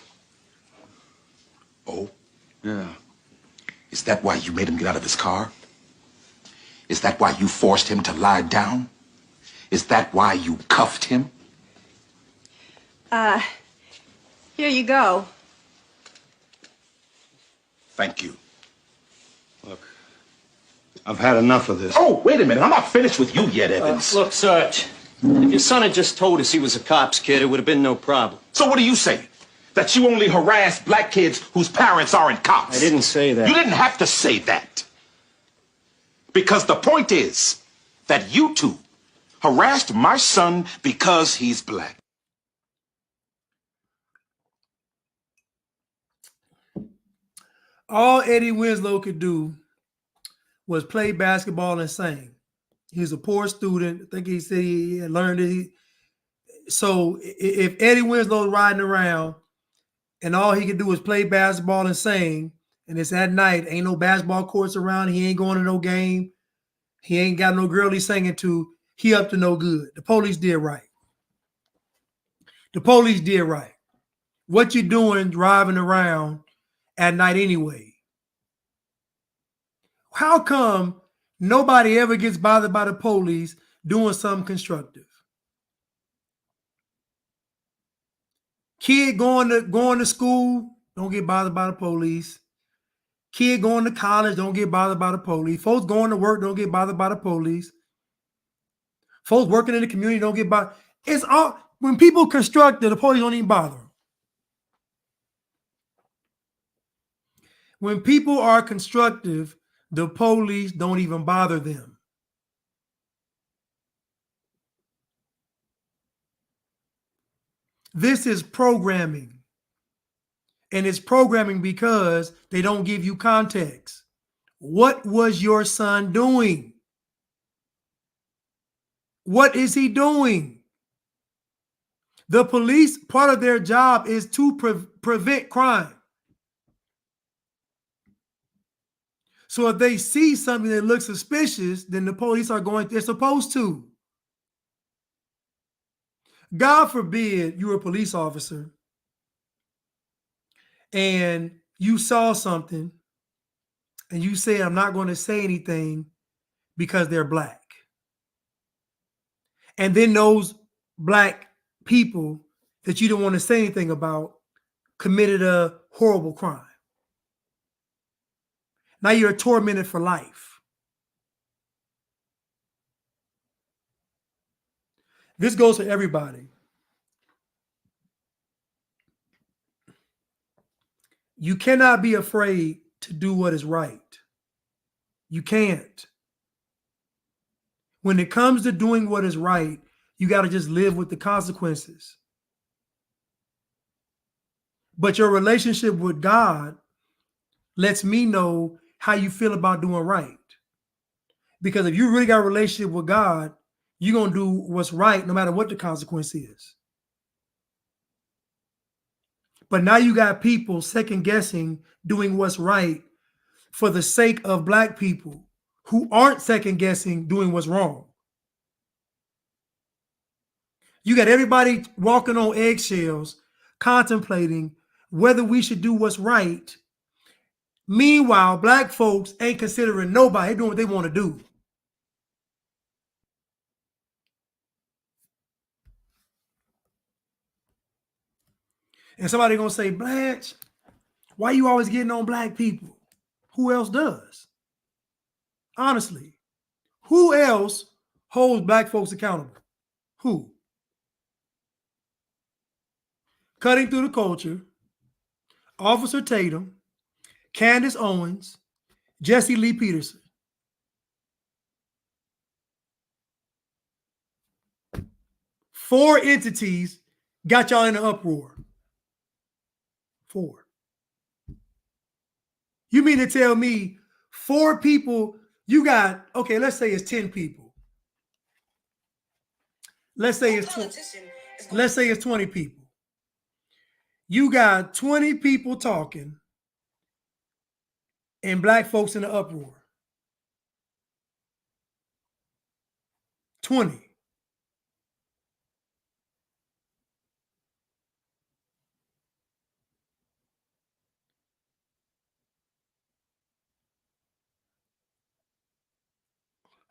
Oh? Yeah. Is that why you made him get out of his car? Is that why you forced him to lie down? Is that why you cuffed him? Here you go. Thank you. Look, I've had enough of this. Oh, wait a minute. I'm not finished with you yet, Evans. Look, Sarge, If your son had just told us he was a cop's kid, it would have been no problem. So what do you say? That you only harass black kids whose parents aren't cops? I didn't say that. You didn't have to say that. Because the point is that you two harassed my son because he's black. All Eddie Winslow could do was play basketball and sing. He was a poor student. I think he said he had learned it. So if Eddie Winslow's riding around and all he can do is play basketball and sing, and it's at night, ain't no basketball courts around, he ain't going to no game, he ain't got no girl he's singing to, he up to no good. The police did right. The police did right. What you doing driving around at night anyway? How come nobody ever gets bothered by the police doing something constructive? Kid going to school, don't get bothered by the police. Kid going to college, don't get bothered by the police. Folks going to work, don't get bothered by the police. Folks working in the community, don't get bothered. It's all when people construct it, the police don't even bother them. When people are constructive, the police don't even bother them. This is programming. And it's programming because they don't give you context. What was your son doing? What is he doing? The police, part of their job is to prevent crime. So if they see something that looks suspicious, then the police are going, they're supposed to. God forbid you're a police officer and you saw something and you say, I'm not going to say anything because they're black. And then those black people that you don't want to say anything about committed a horrible crime. Now you're tormented for life. This goes for everybody. You cannot be afraid to do what is right. You can't. When it comes to doing what is right, you got to just live with the consequences. But your relationship with God lets me know how you feel about doing right. Because if you really got a relationship with God, you're going to do what's right no matter what the consequence is. But now you got people second guessing doing what's right for the sake of black people who aren't second guessing doing what's wrong. You got everybody walking on eggshells, contemplating whether we should do what's right. Meanwhile, black folks ain't considering nobody. They're doing what they want to do. And somebody gonna say, Blanche, why you always getting on black people? Who else does? Honestly, who else holds black folks accountable? Who? Cutting Through the Culture, Officer Tatum, Candace Owens, Jesse Lee Peterson. 4 entities got y'all in an uproar. 4. You mean to tell me 4 people, you got, okay, let's say it's 10 people. Let's say it's 20 people. You got 20 people talking and black folks in the uproar. 20.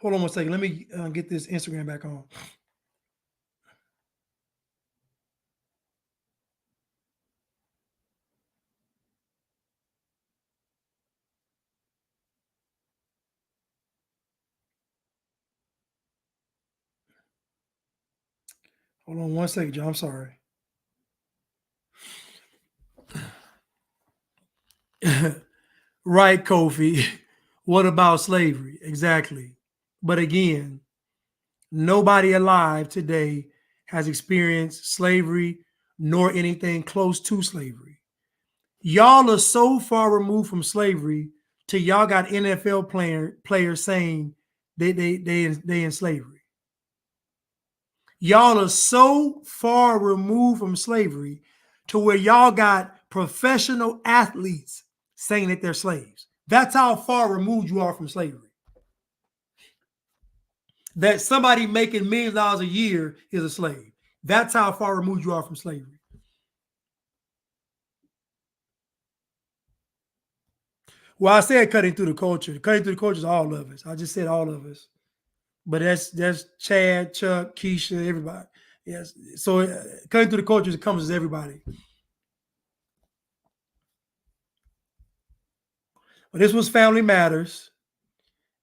Hold on one second. Let me get this Instagram back on. Hold on 1 second, John. I'm sorry. Right, Kofi. What about slavery? Exactly. But again, nobody alive today has experienced slavery nor anything close to slavery. Y'all are so far removed from slavery till y'all got NFL players saying they in slavery. Y'all are so far removed from slavery to where y'all got professional athletes saying that they're slaves. That's how far removed you are from slavery. That somebody making millions of dollars a year is a slave. That's how far removed you are from slavery. Well, I said cutting through the culture. Cutting through the culture is all of us. I just said all of us. But that's Chad, Chuck, Keisha, everybody. Yes. So cutting through the culture encompasses everybody. But this was Family Matters,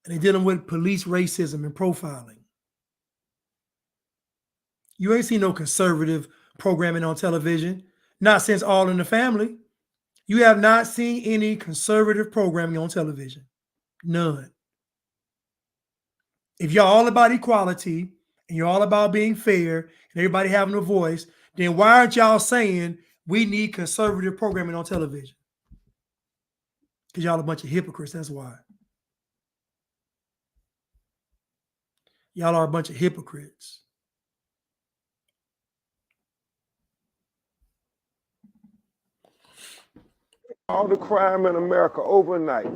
and they're dealing with police racism and profiling. You ain't seen no conservative programming on television, not since All in the Family. You have not seen any conservative programming on television. None. If you're all about equality and you're all about being fair and everybody having a voice, then why aren't y'all saying we need conservative programming on television? Because y'all a bunch of hypocrites, that's why. Y'all are a bunch of hypocrites. All the crime in America overnight.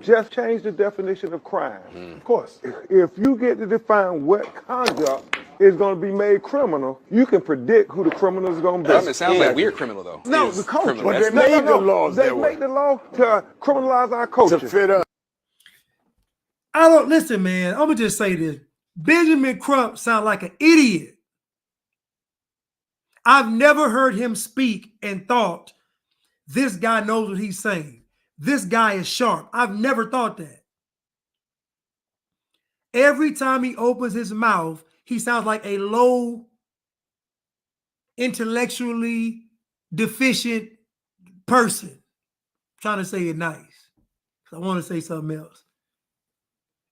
Just change the definition of crime. Of course. If you get to define what conduct is going to be made criminal, you can predict who the criminal is going to be. It sounds like we're criminal, though. No, the culture. But they made the laws. They make the law to criminalize our culture. To fit up. I don't listen, man. I'm gonna just say this. Benjamin Crump sounds like an idiot. I've never heard him speak and thought, this guy knows what he's saying. This guy is sharp. I've never thought that. Every time he opens his mouth, he sounds like a low, intellectually deficient person. I'm trying to say it nice. I want to say something else.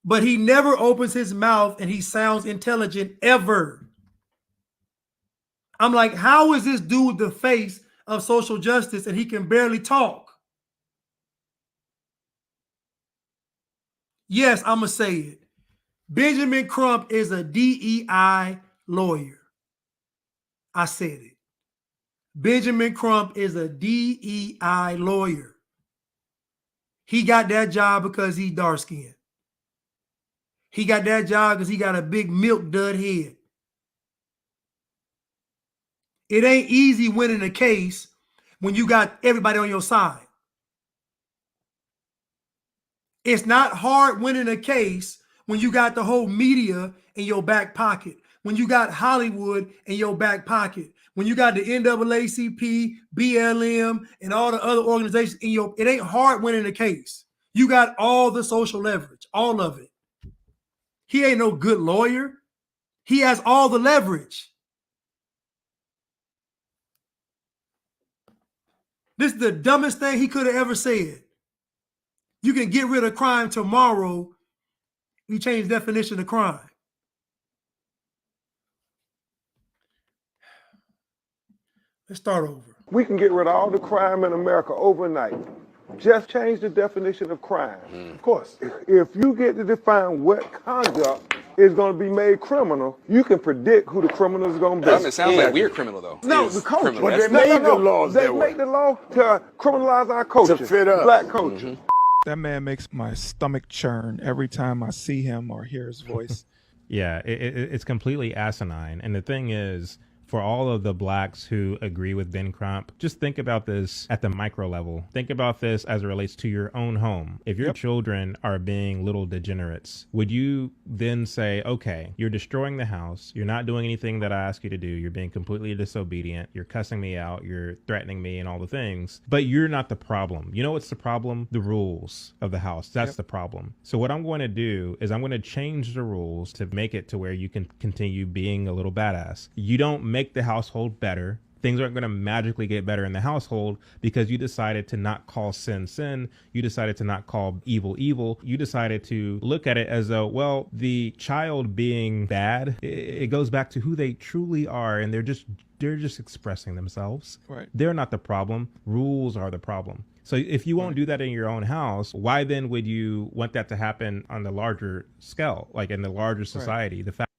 But he never opens his mouth and he sounds intelligent ever. I'm like, how is this dude the face of social justice and he can barely talk? Yes, I'm going to say it. Benjamin Crump is a DEI lawyer. I said it. Benjamin Crump is a DEI lawyer. He got that job because he's dark-skinned. He got that job because he got a big milk dud head. It ain't easy winning a case when you got everybody on your side. It's not hard winning a case when you got the whole media in your back pocket, when you got Hollywood in your back pocket, when you got the NAACP, BLM, and all the other organizations in your, it ain't hard winning a case. You got all the social leverage, all of it. He ain't no good lawyer. He has all the leverage. This is the dumbest thing he could have ever said. You can get rid of crime tomorrow. We change the definition of crime. Let's start over. We can get rid of all the crime in America overnight. Just change the definition of crime. Of course. If you get to define what conduct is going to be made criminal, you can predict who the criminal is going to be. It sounds like we're criminal, though. No, the culture. But they made the laws. They make the law to criminalize our culture. To fit up. Black culture. That man makes my stomach churn every time I see him or hear his voice. Yeah, it's completely asinine. And the thing is, For all of the blacks who agree with Ben Crump, just think about this at the micro level. Think about this as it relates to your own home. If your children are being little degenerates, would you then say, okay, you're destroying the house, you're not doing anything that I ask you to do, you're being completely disobedient, you're cussing me out, you're threatening me and all the things, but you're not the problem. You know what's the problem? The rules of the house. That's the problem. So what I'm going to do is I'm going to change the rules to make it to where you can continue being a little badass. You don't make the household better. Things aren't going to magically get better in the household because you decided to not call sin sin. You decided to not call evil evil. You decided to look at it as though, well, the child being bad, it goes back to who they truly are, and they're just expressing themselves. Right. They're not the problem. Rules are the problem. So if you won't do that in your own house, why then would you want that to happen on the larger scale, like in the larger society? The fact.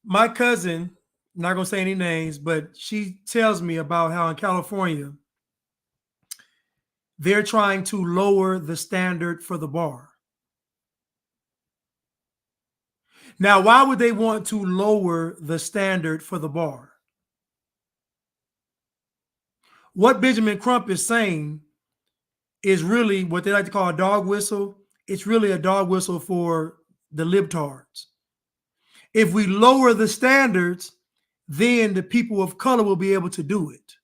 My cousin, not gonna say any names, but she tells me about how in California they're trying to lower the standard for the bar. Now, why would they want to lower the standard for the bar? What Benjamin Crump is saying is really what they like to call a dog whistle. It's really a dog whistle for the libtards. If we lower the standards, then the people of color will be able to do it.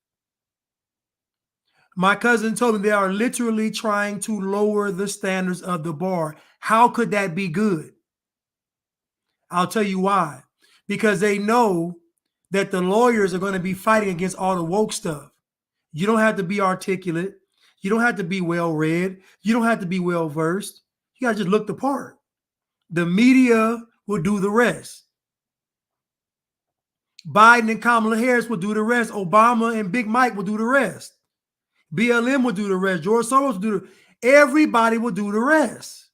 My cousin told me they are literally trying to lower the standards of the bar. How could that be good? I'll tell you why. Because they know that the lawyers are going to be fighting against all the woke stuff. You don't have to be articulate. You don't have to be well-read. You don't have to be well-versed. You got to just look the part. The media will do the rest. Biden and Kamala Harris will do the rest. Obama and Big Mike will do the rest. BLM will do the rest. George Soros will do everybody will do the rest.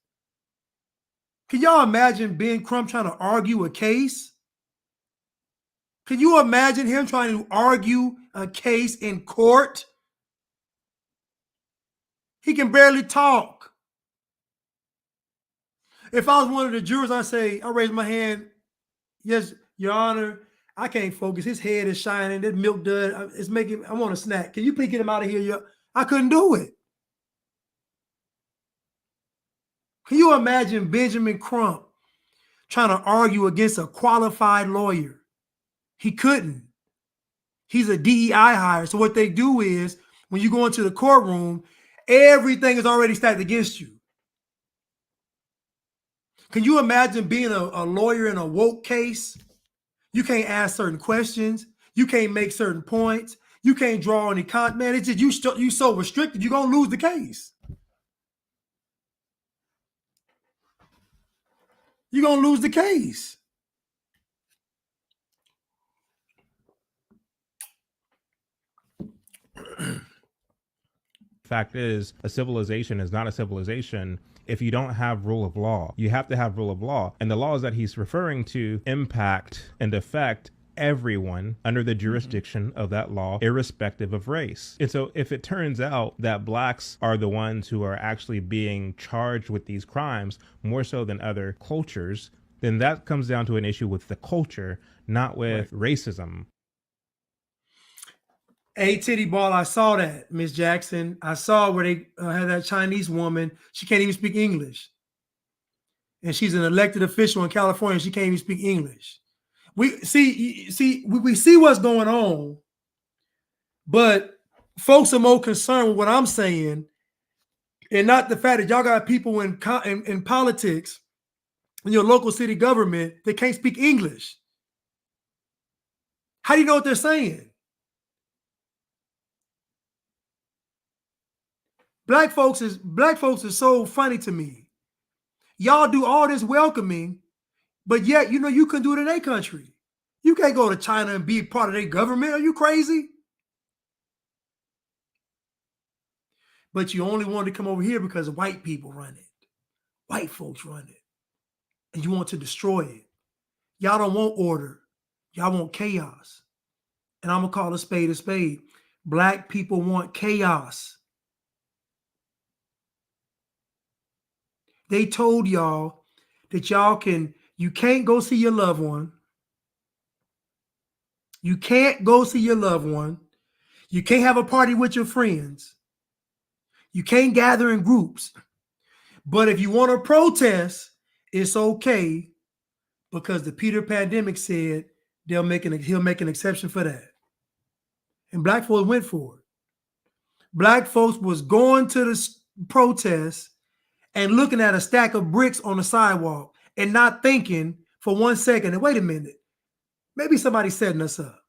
Can y'all imagine Ben Crump trying to argue a case? Can you imagine him trying to argue a case in court? He can barely talk. If I was one of the jurors, I raise my hand. Yes, Your Honor, I can't focus. His head is shining. That milk dud is making. I want a snack. Can you please get him out of here? I couldn't do it. Can you imagine Benjamin Crump trying to argue against a qualified lawyer? He couldn't. He's a DEI hire. So what they do is when you go into the courtroom, everything is already stacked against you. Can you imagine being a lawyer in a woke case? You can't ask certain questions. You can't make certain points. You can't draw any content. Man, it's just you so restricted, you're going to lose the case. You're going to lose the case. Fact is, a civilization is not a civilization if you don't have rule of law. You have to have rule of law. And the laws that he's referring to impact and affect everyone under the jurisdiction of that law, irrespective of race. And so if it turns out that blacks are the ones who are actually being charged with these crimes more so than other cultures, then that comes down to an issue with the culture, not with racism. Hey, Titty Ball, I saw that, Miss Jackson. I saw where they had that Chinese woman. She can't even speak English. And she's an elected official in California. She can't even speak English. We see what's going on, but folks are more concerned with what I'm saying and not the fact that y'all got people in politics in your local city government that can't speak English. How do you know what they're saying? Black folks is so funny to me. Y'all do all this welcoming, but yet you couldn't do it in their country. You can't go to China and be part of their government. Are you crazy? But you only wanted to come over here because white people run it. White folks run it. And you want to destroy it. Y'all don't want order. Y'all want chaos. And I'm going to call a spade a spade. Black people want chaos. They told y'all that you can't go see your loved one. You can't go see your loved one. You can't have a party with your friends. You can't gather in groups. But if you want to protest, it's okay because the Peter Pandemic said he'll make an exception for that. And black folks went for it. Black folks was going to the protest and looking at a stack of bricks on the sidewalk and not thinking for 1 second, and wait a minute, maybe somebody's setting us up.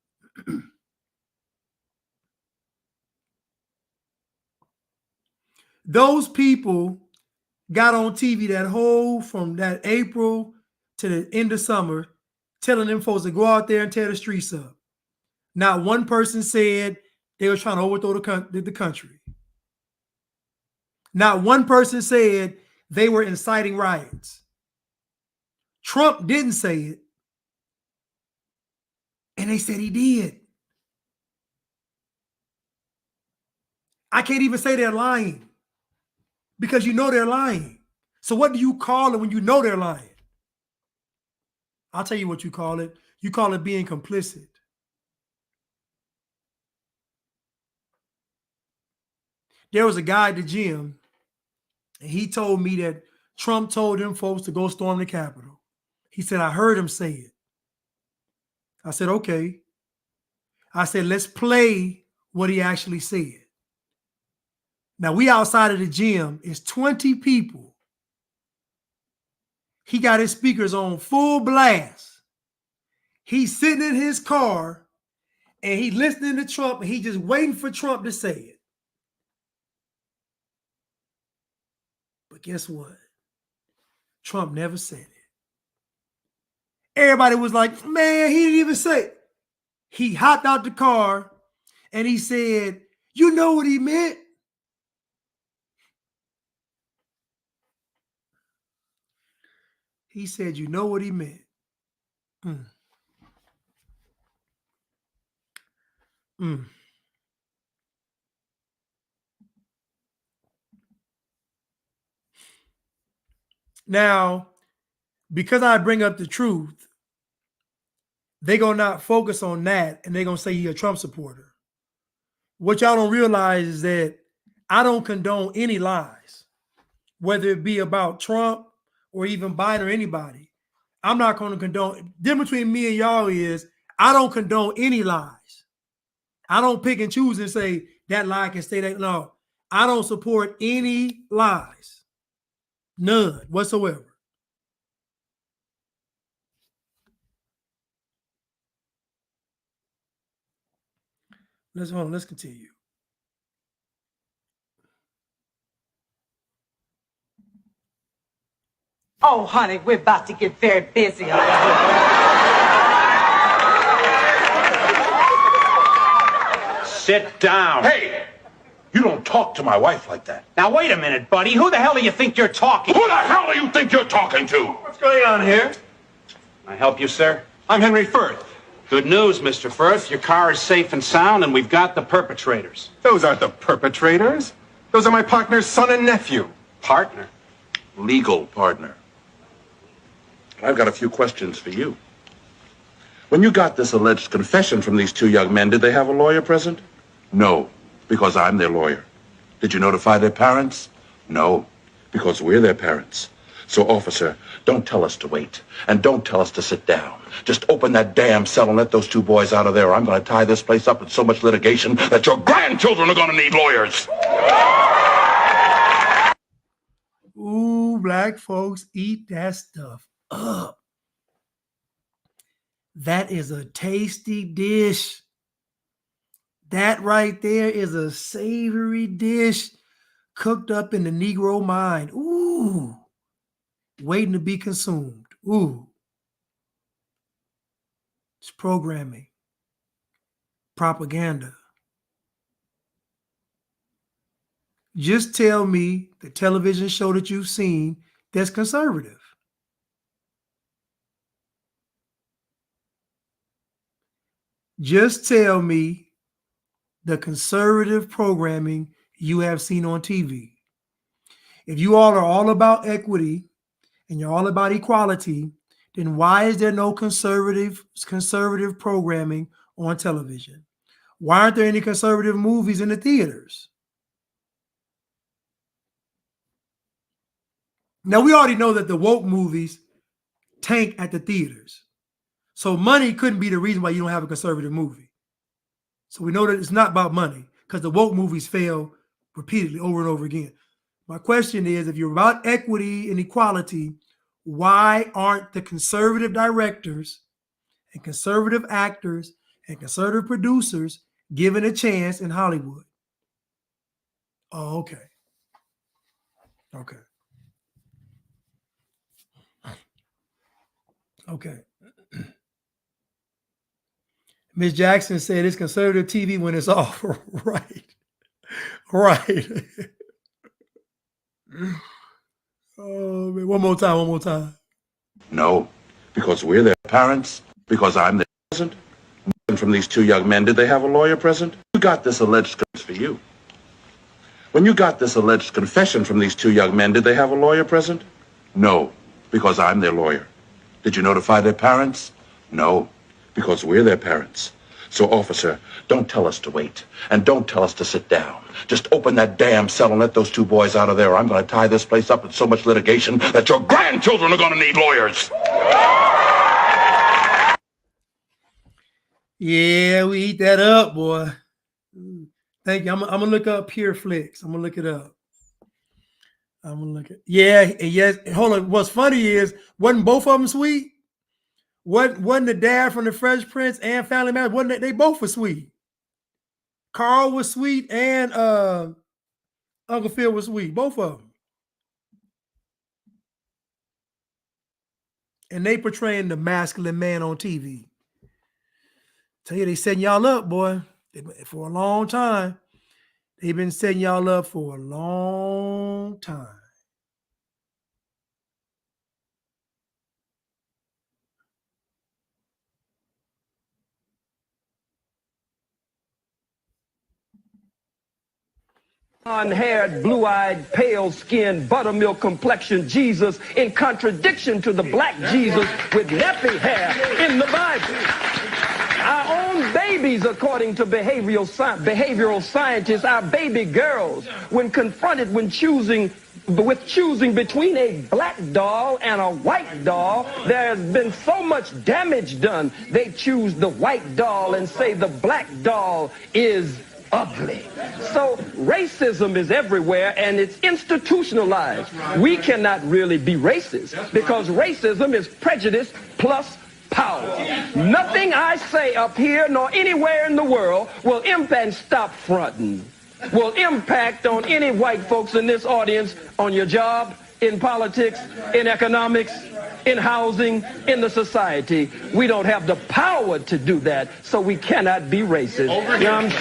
Those people got on TV from that April to the end of summer, telling them folks to go out there and tear the streets up. Not one person said they were trying to overthrow the country. Not one person said they were inciting riots. Trump didn't say it, and they said he did. I can't even say they're lying because you know they're lying. So what do you call it when you know they're lying? I'll tell you what you call it. You call it being complicit. There was a guy at the gym, and he told me that Trump told them folks to go storm the Capitol. He said, I heard him say it. I said, okay. I said, let's play what he actually said. Now, we outside of the gym. It's 20 people. He got his speakers on full blast. He's sitting in his car, and he listening to Trump, and he just waiting for Trump to say it. But guess what? Trump never said it. Everybody was like, man, he didn't even say it. He hopped out the car, and he said, you know what he meant? He said, you know what he meant. Now, because I bring up the truth, they're going to not focus on that, and they're going to say he's a Trump supporter. What y'all don't realize is that I don't condone any lies, whether it be about Trump or even Biden or anybody. I'm not going to condone. The difference between me and y'all is I don't condone any lies. I don't pick and choose and say that lie can stay that. No, I don't support any lies. None whatsoever. Let's continue. Oh, honey, we're about to get very busy. Sit down. Hey, you don't talk to my wife like that. Now, wait a minute, buddy. Who the hell do you think you're talking to? Who the hell do you think you're talking to? What's going on here? Can I help you, sir? I'm Henry Firth. Good news, Mr. Firth. Your car is safe and sound, and we've got the perpetrators. Those aren't the perpetrators. Those are my partner's son and nephew. Partner? Legal partner. I've got a few questions for you. When you got this alleged confession from these two young men, did they have a lawyer present? No, because I'm their lawyer. Did you notify their parents? No, because we're their parents. So, officer, don't tell us to wait, and don't tell us to sit down. Just open that damn cell and let those two boys out of there, or I'm going to tie this place up with so much litigation that your grandchildren are going to need lawyers. Ooh, black folks eat that stuff up. That is a tasty dish. That right there is a savory dish cooked up in the Negro mind. Ooh. Waiting to be consumed. Ooh. It's programming. Propaganda. Just tell me the television show that you've seen that's conservative. Just tell me the conservative programming you have seen on TV. If you all are all about equity and you're all about equality, then why is there no conservative programming on television? Why aren't there any conservative movies in the theaters? Now, we already know that the woke movies tank at the theaters. So money couldn't be the reason why you don't have a conservative movie. So we know that it's not about money because the woke movies fail repeatedly over and over again. My question is, if you're about equity and equality, why aren't the conservative directors and conservative actors and conservative producers given a chance in Hollywood? Oh, okay. Okay. Okay. Ms. Jackson said it's conservative TV when it's off. Right. Right. Oh, man. One more time. No, because we're their parents, because I'm their present. And from these two young men, did they have a lawyer present? You got this alleged for you. When you got this alleged confession from these two young men, did they have a lawyer present? No, because I'm their lawyer. Did you notify their parents? No, because we're their parents. So, officer, don't tell us to wait, and don't tell us to sit down. Just open that damn cell and let those two boys out of there, or I'm going to tie this place up with so much litigation that your grandchildren are going to need lawyers. Yeah, we eat that up, boy. Thank you. I'm going to look up Pure Flicks. I'm going to look it up. Yes. Hold on. What's funny is, wasn't both of them sweet? Wasn't the dad from the Fresh Prince and Family Matters? They both were sweet. Carl was sweet and Uncle Phil was sweet. Both of them. And they portraying the masculine man on TV. Tell you, they setting y'all up, boy. For a long time. They've been setting y'all up for a long time. Blonde-haired, blue-eyed, pale-skinned, buttermilk complexion Jesus in contradiction to the black Jesus with nappy hair in the Bible. Our own babies, according to behavioral scientists, our baby girls, when confronted with choosing between a black doll and a white doll, there has been so much damage done, they choose the white doll and say the black doll is ugly. So racism is everywhere and it's institutionalized. We cannot really be racist because racism is prejudice plus power. Nothing I say up here nor anywhere in the world will impact, stop fronting, will impact on any white folks in this audience, on your job, in politics, in economics, in housing, in the society. We don't have the power to do that, so we cannot be racist. You know what I'm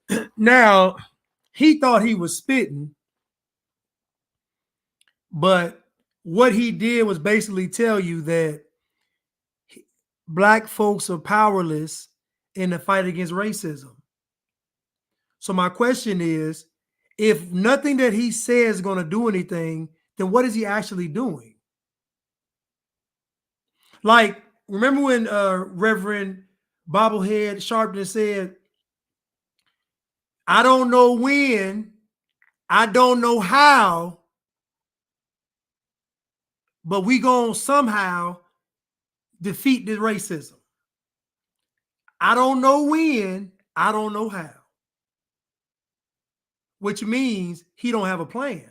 saying? Now, he thought he was spitting, but what he did was basically tell you that black folks are powerless in the fight against racism. So my question is, if nothing that he says is going to do anything, then what is he actually doing? Like, remember when Reverend Bobblehead Sharpton said, I don't know when, I don't know how, but we gonna somehow defeat this racism. I don't know when, I don't know how. Which means he don't have a plan.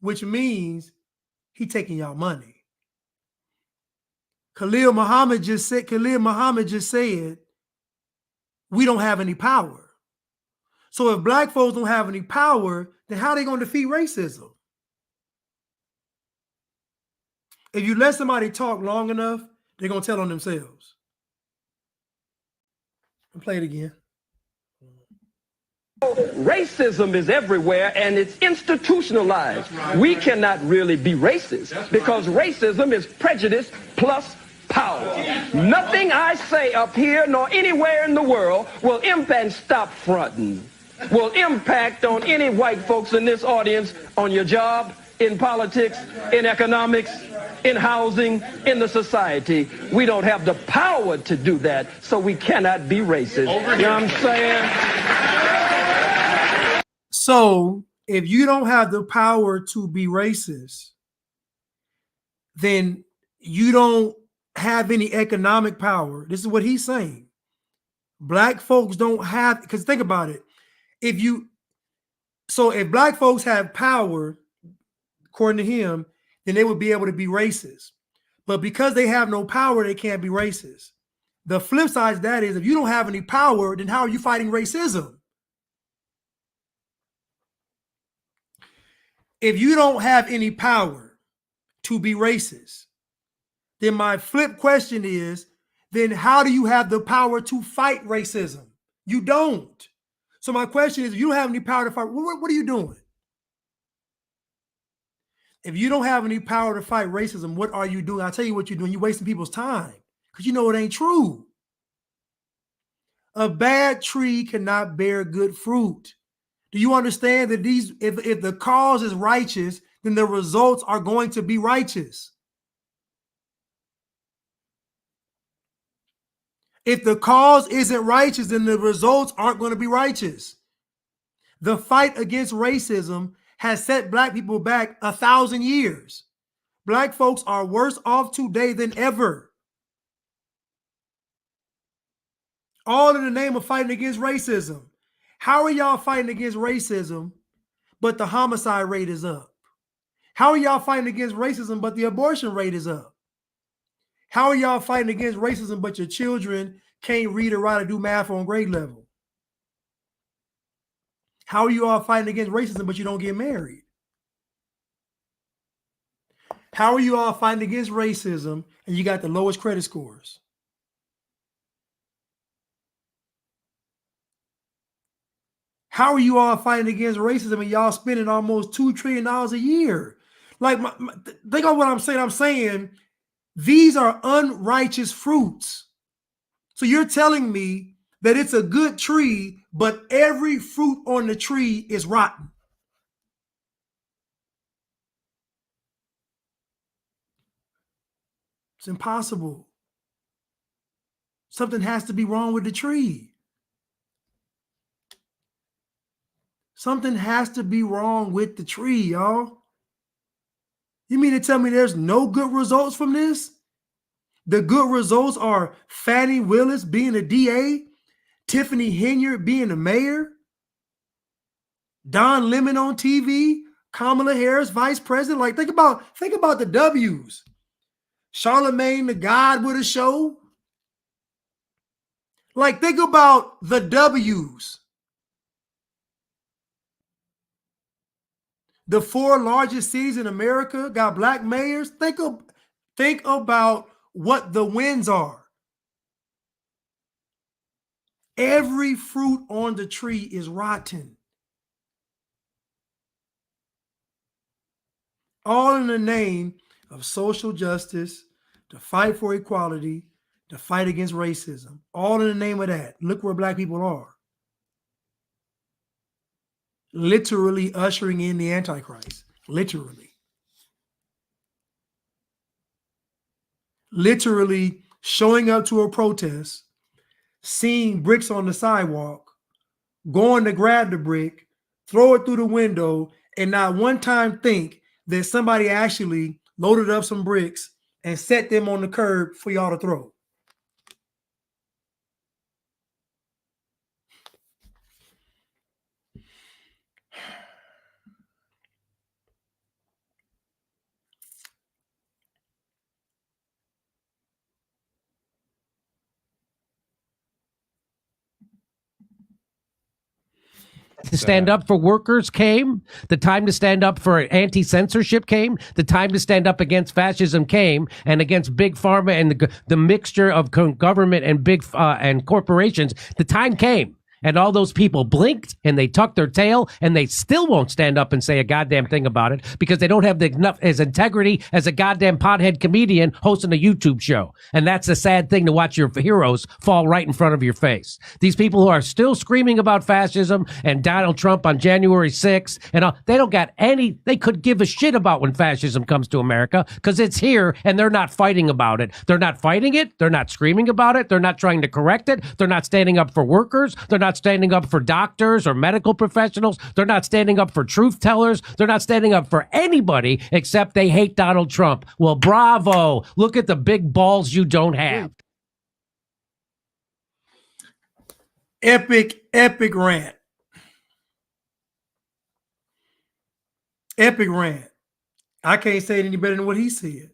Which means he taking y'all money. Khalil Muhammad just said, we don't have any power. So if black folks don't have any power, then how are they going to defeat racism? If you let somebody talk long enough, they're going to tell on themselves. I'll play it again. Racism is everywhere and it's institutionalized. We cannot really be racist because racism is prejudice plus power. Nothing I say up here nor anywhere in the world will impact, stop fronting, will impact on any white folks in this audience, on your job, in politics, in economics, in housing, in the society. We don't have the power to do that, so we cannot be racist. You know what I'm saying? So if you don't have the power to be racist, then you don't have any economic power. This is what he's saying. Black folks don't have, because think about it. If black folks have power, according to him, then they would be able to be racist. But because they have no power, they can't be racist. The flip side of that is, if you don't have any power, then how are you fighting racism? If you don't have any power to be racist, then my flip question is, then how do you have the power to fight racism? You don't. So my question is, if you don't have any power to fight, what are you doing? If you don't have any power to fight racism, what are you doing? I'll tell you what you're doing. You're wasting people's time because you know it ain't true. A bad tree cannot bear good fruit. Do you understand that if the cause is righteous, then the results are going to be righteous? If the cause isn't righteous, then the results aren't going to be righteous. The fight against racism has set black people back 1,000 years. Black folks are worse off today than ever. All in the name of fighting against racism. How are y'all fighting against racism, but the homicide rate is up? How are y'all fighting against racism, but the abortion rate is up? How are y'all fighting against racism, but your children can't read or write or do math on grade level? How are you all fighting against racism, but you don't get married? How are you all fighting against racism and you got the lowest credit scores? How are you all fighting against racism and y'all spending almost $2 trillion a year? Like, think of what I'm saying. I'm saying these are unrighteous fruits. So you're telling me that it's a good tree, but every fruit on the tree is rotten. It's impossible. Something has to be wrong with the tree. Something has to be wrong with the tree, y'all. You mean to tell me there's no good results from this? The good results are Fannie Willis being a DA, Tiffany Henyard being the mayor, Don Lemon on TV, Kamala Harris vice president. Like, think about the W's. Charlemagne the God with a show. Like, think about the W's. The 4 largest cities in America got black mayors. Think about what the wins are. Every fruit on the tree is rotten. All in the name of social justice, to fight for equality, to fight against racism. All in the name of that. Look where black people are. Literally ushering in the Antichrist. Literally. Literally showing up to a protest, seeing bricks on the sidewalk, going to grab the brick, throw it through the window, and not one time think that somebody actually loaded up some bricks and set them on the curb for y'all to throw. To stand up for workers came. The time to stand up for anti-censorship came. The time to stand up against fascism came, and against big pharma and the mixture of government and big and corporations. The time came. And all those people blinked and they tucked their tail and they still won't stand up and say a goddamn thing about it because they don't have the enough as integrity as a goddamn pothead comedian hosting a YouTube show. And that's a sad thing to watch your heroes fall right in front of your face. These people who are still screaming about fascism and Donald Trump on January 6th and all, they don't got any, they could give a shit about when fascism comes to America because it's here and they're not fighting about it. They're not fighting it. They're not screaming about it. They're not trying to correct it. They're not standing up for workers. They're not standing up for doctors or medical professionals. They're not standing up for truth tellers. They're not standing up for anybody except they hate Donald Trump. Well, bravo. Look at the big balls you don't have. Epic rant. Epic rant. I can't say it any better than what he said.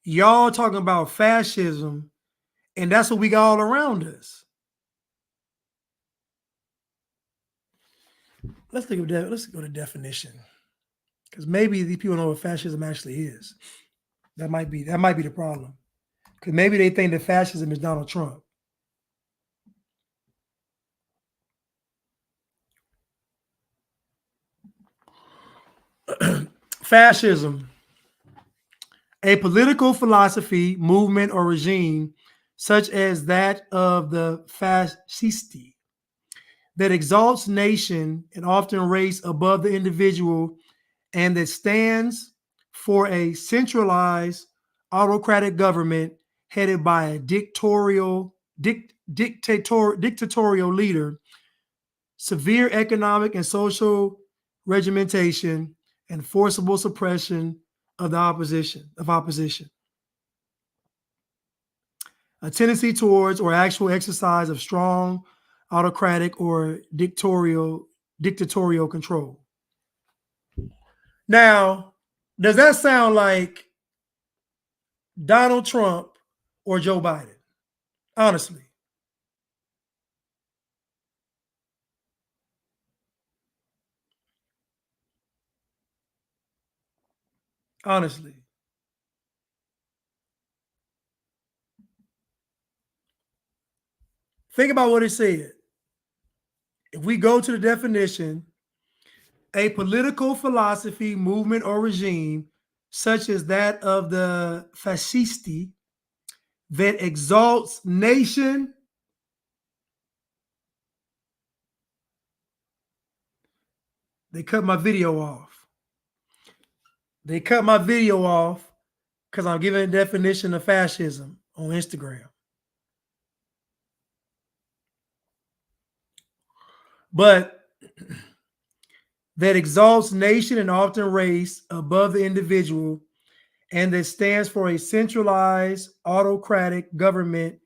Y'all talking about fascism, and that's what we got all around us. Let's go to definition, because maybe these people know what fascism actually is. That might be the problem, because maybe they think that fascism is Donald Trump. Fascism, a political philosophy, movement, or regime such as that of the fascisti, that exalts nation and often race above the individual, and that stands for a centralized autocratic government headed by a dictatorial leader, severe economic and social regimentation, and forcible suppression of the opposition. A tendency towards or actual exercise of strong autocratic or dictatorial control. Now, does that sound like Donald Trump or Joe Biden? Honestly. Honestly. Think about what it said. If we go to the definition, a political philosophy, movement, or regime such as that of the fascisti that exalts nation, they cut my video off. They cut my video off because I'm giving a definition of fascism on Instagram. But that exalts nation and often race above the individual, and that stands for a centralized autocratic government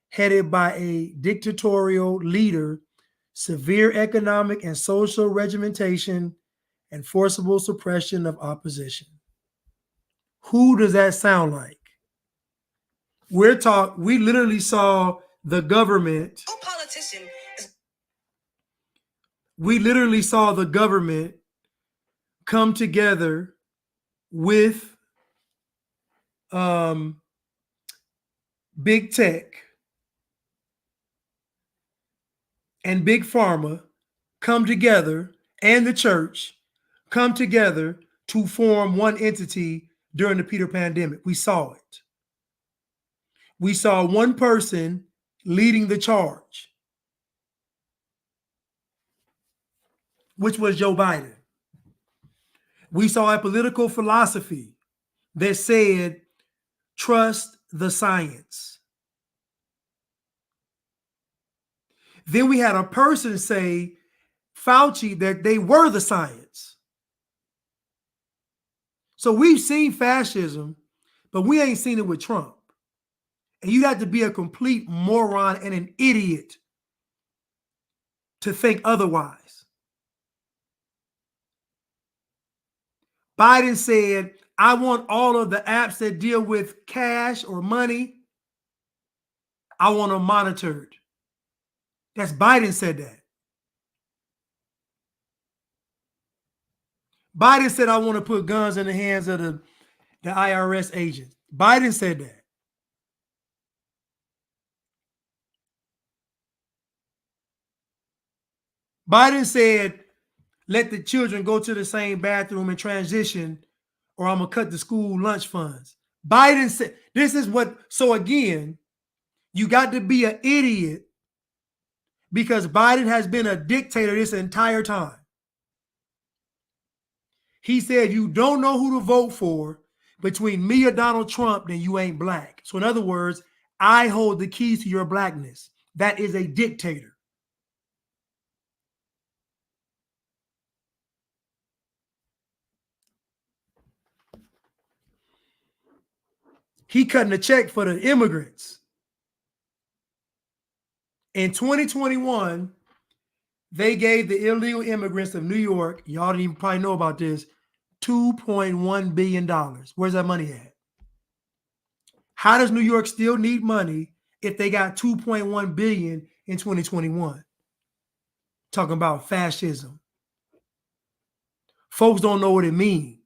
headed by a dictatorial leader, severe economic and social regimentation, and forcible suppression of opposition. Who does that sound like? We literally saw the government. No politician. We literally saw the government come together with big tech and big pharma come together, and the church come together to form one entity during the Peter pandemic. We saw it. We saw one person leading the charge, which was Joe Biden. We saw a political philosophy that said, trust the science. Then we had a person say, Fauci, that they were the science. So we've seen fascism, but we ain't seen it with Trump. And you have to be a complete moron and an idiot to think otherwise. Biden said, I want all of the apps that deal with cash or money, I want them monitored. That's Biden said that. Biden said, I want to put guns in the hands of the IRS agents. Biden said that. Biden said, let the children go to the same bathroom and transition, or I'm going to cut the school lunch funds. Biden said, this is what, so again, you got to be an idiot because Biden has been a dictator this entire time. He said, you don't know who to vote for between me or Donald Trump, then you ain't black. So in other words, I hold the keys to your blackness. That is a dictator. He cutting a check for the immigrants. In 2021, they gave the illegal immigrants of New York, y'all didn't even probably know about this, $2.1 billion. Where's that money at? How does New York still need money if they got $2.1 billion in 2021? Talking about fascism. Folks don't know what it means.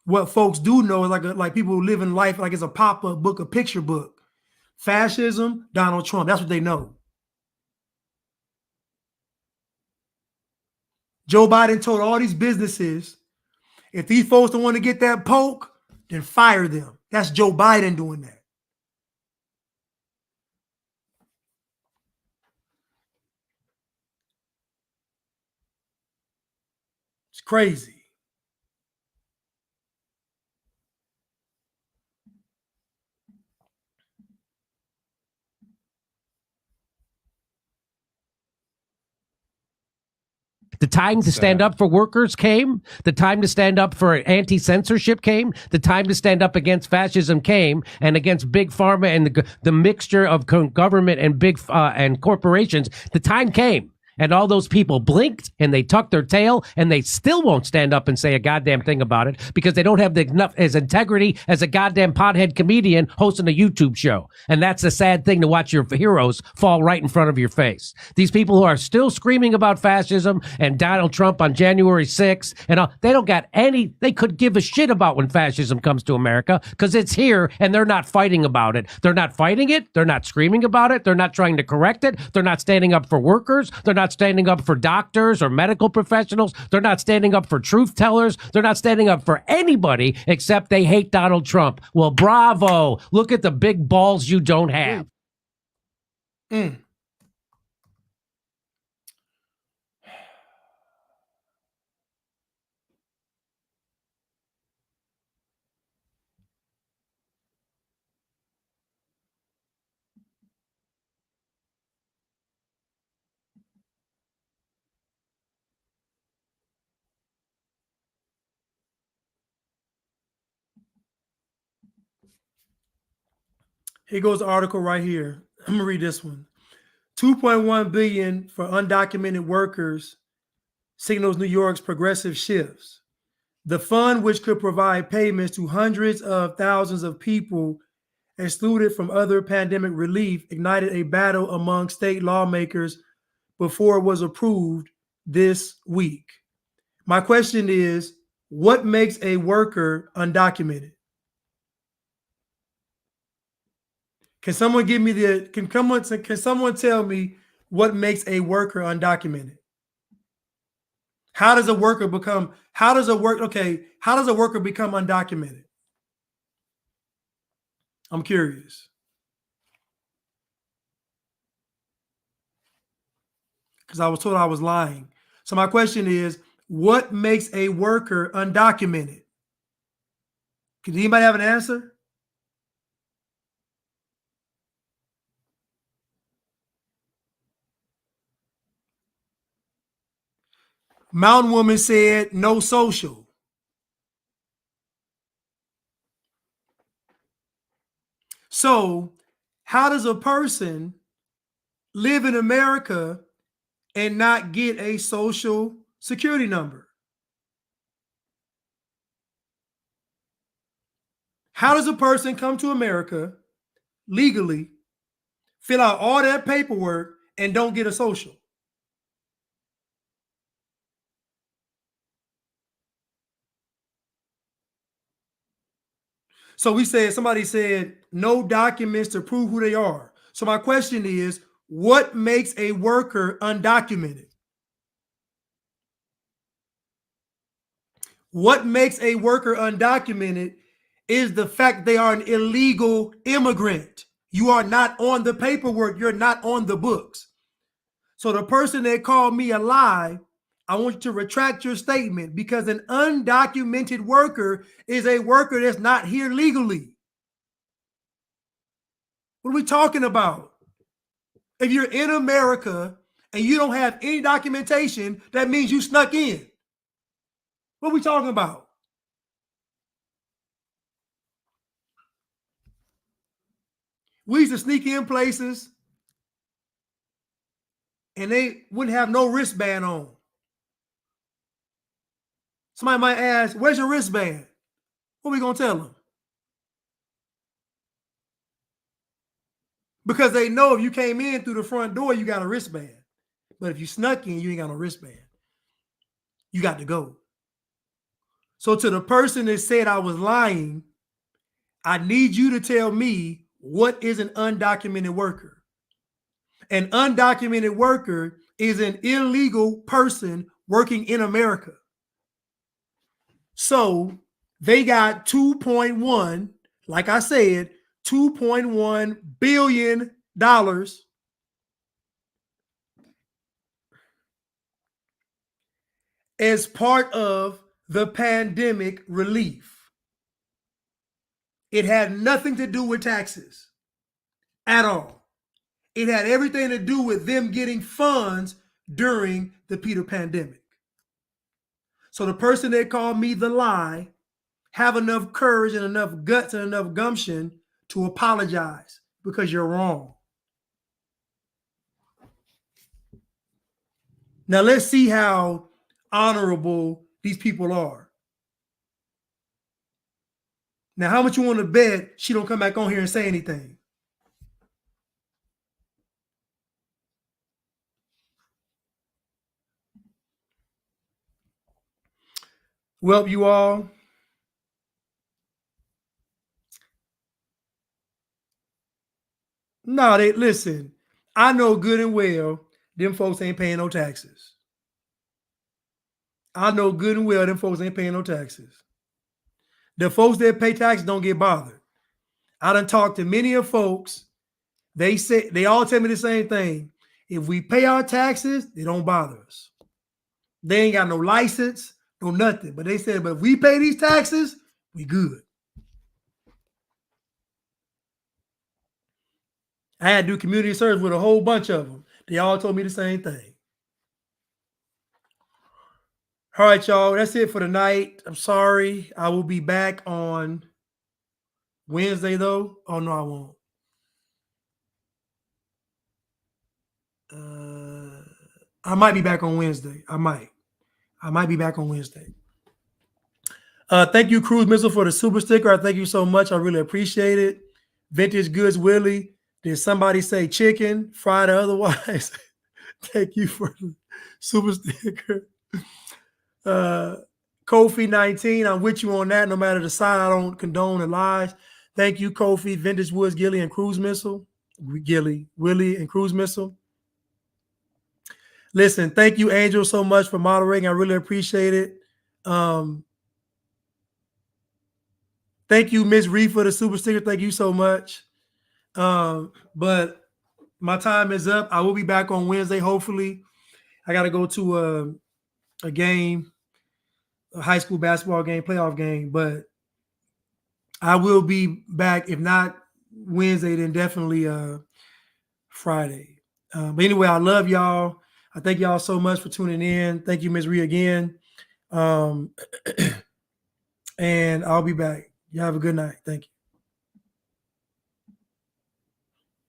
What folks do know is like people who live in life like it's a pop-up book, a picture book. Fascism, Donald Trump. That's what they know. Joe Biden told all these businesses, if these folks don't want to get that poke, then fire them. That's Joe Biden doing that. It's crazy. The time to stand up for workers came. The time to stand up for anti-censorship came. The time to stand up against fascism came, and against big pharma and the mixture of government and big and corporations. The time came. And all those people blinked and they tucked their tail and they still won't stand up and say a goddamn thing about it because they don't have the enough as integrity as a goddamn pothead comedian hosting a YouTube show. And that's a sad thing to watch your heroes fall right in front of your face. These people who are still screaming about fascism and Donald Trump on January 6th and all, they don't got any, they could give a shit about when fascism comes to America because it's here and they're not fighting about it. They're not fighting it. They're not screaming about it. They're not trying to correct it. They're not standing up for workers. They're not standing up for doctors or medical professionals. They're not standing up for truth tellers. They're not standing up for anybody except they hate Donald Trump. Well, bravo. Look at the big balls you don't have. Here goes the article right here. I'm gonna read this one. 2.1 billion for undocumented workers signals New York's progressive shifts. The fund, which could provide payments to hundreds of thousands of people excluded from other pandemic relief, ignited a battle among state lawmakers before it was approved this week. My question is, what makes a worker undocumented? Can someone give me can someone tell me what makes a worker undocumented? How does a worker become undocumented? I'm curious. Because I was told I was lying. So my question is, what makes a worker undocumented? Does anybody have an answer? Mountain Woman said no social. So how does a person live in America and not get a social security number? How does a person come to America legally, fill out all that paperwork, and don't get a social? So somebody said no documents to prove who they are. So my question is, what makes a worker undocumented? What makes a worker undocumented is the fact they are an illegal immigrant. You are not on the paperwork. You're not on the books. So the person that called me a lie, I want you to retract your statement, because an undocumented worker is a worker that's not here legally. What are we talking about? If you're in America and you don't have any documentation, that means you snuck in. What are we talking about? We used to sneak in places and they wouldn't have no wristband on. Somebody might ask, where's your wristband? What are we going to tell them? Because they know if you came in through the front door, you got a wristband. But if you snuck in, you ain't got no wristband. You got to go. So to the person that said I was lying, I need you to tell me, what is an undocumented worker? An undocumented worker is an illegal person working in America. So they got 2.1, like I said, $2.1 billion as part of the pandemic relief. It had nothing to do with taxes at all. It had everything to do with them getting funds during the Peter pandemic. So the person that called me the lie have enough courage and enough guts and enough gumption to apologize, because you're wrong. Now let's see how honorable these people are. Now, how much you want to bet she don't come back on here and say anything? Well, you all, no, they listen. I know good and well them folks ain't paying no taxes. I know good and well them folks ain't paying no taxes. The folks that pay taxes don't get bothered. I done talked to many of folks. They say, they all tell me the same thing. If we pay our taxes, they don't bother us. They ain't got no license, no nothing. But they said, but if we pay these taxes, we good. I had to do community service with a whole bunch of them. They all told me the same thing. All right, y'all. That's it for tonight. I'm sorry. I will be back on Wednesday, though. Oh, no, I won't. I might be back on Wednesday. I might be back on Wednesday. Thank you, Cruise Missile, for the super sticker. I thank you so much. I really appreciate it. Vintage Goods Willie. Did somebody say chicken, fried or otherwise? Thank you for the super sticker. Kofi 19, I'm with you on that. No matter the side, I don't condone the lies. Thank you, Kofi, Vintage Woods, Gilly, and Cruise Missile. Gilly, Willie, and Cruise Missile. Listen, thank you, Angel, so much for moderating. I really appreciate it. Thank you, Miss Reed, for the super sticker. Thank you so much. But my time is up. I will be back on Wednesday, hopefully. I got to go to a game, a high school basketball game, playoff game. But I will be back. If not Wednesday, then definitely Friday. But anyway, I love y'all. I thank y'all so much for tuning in. Thank you, Ms. Rhea, again. And I'll be back. You have a good night. Thank you.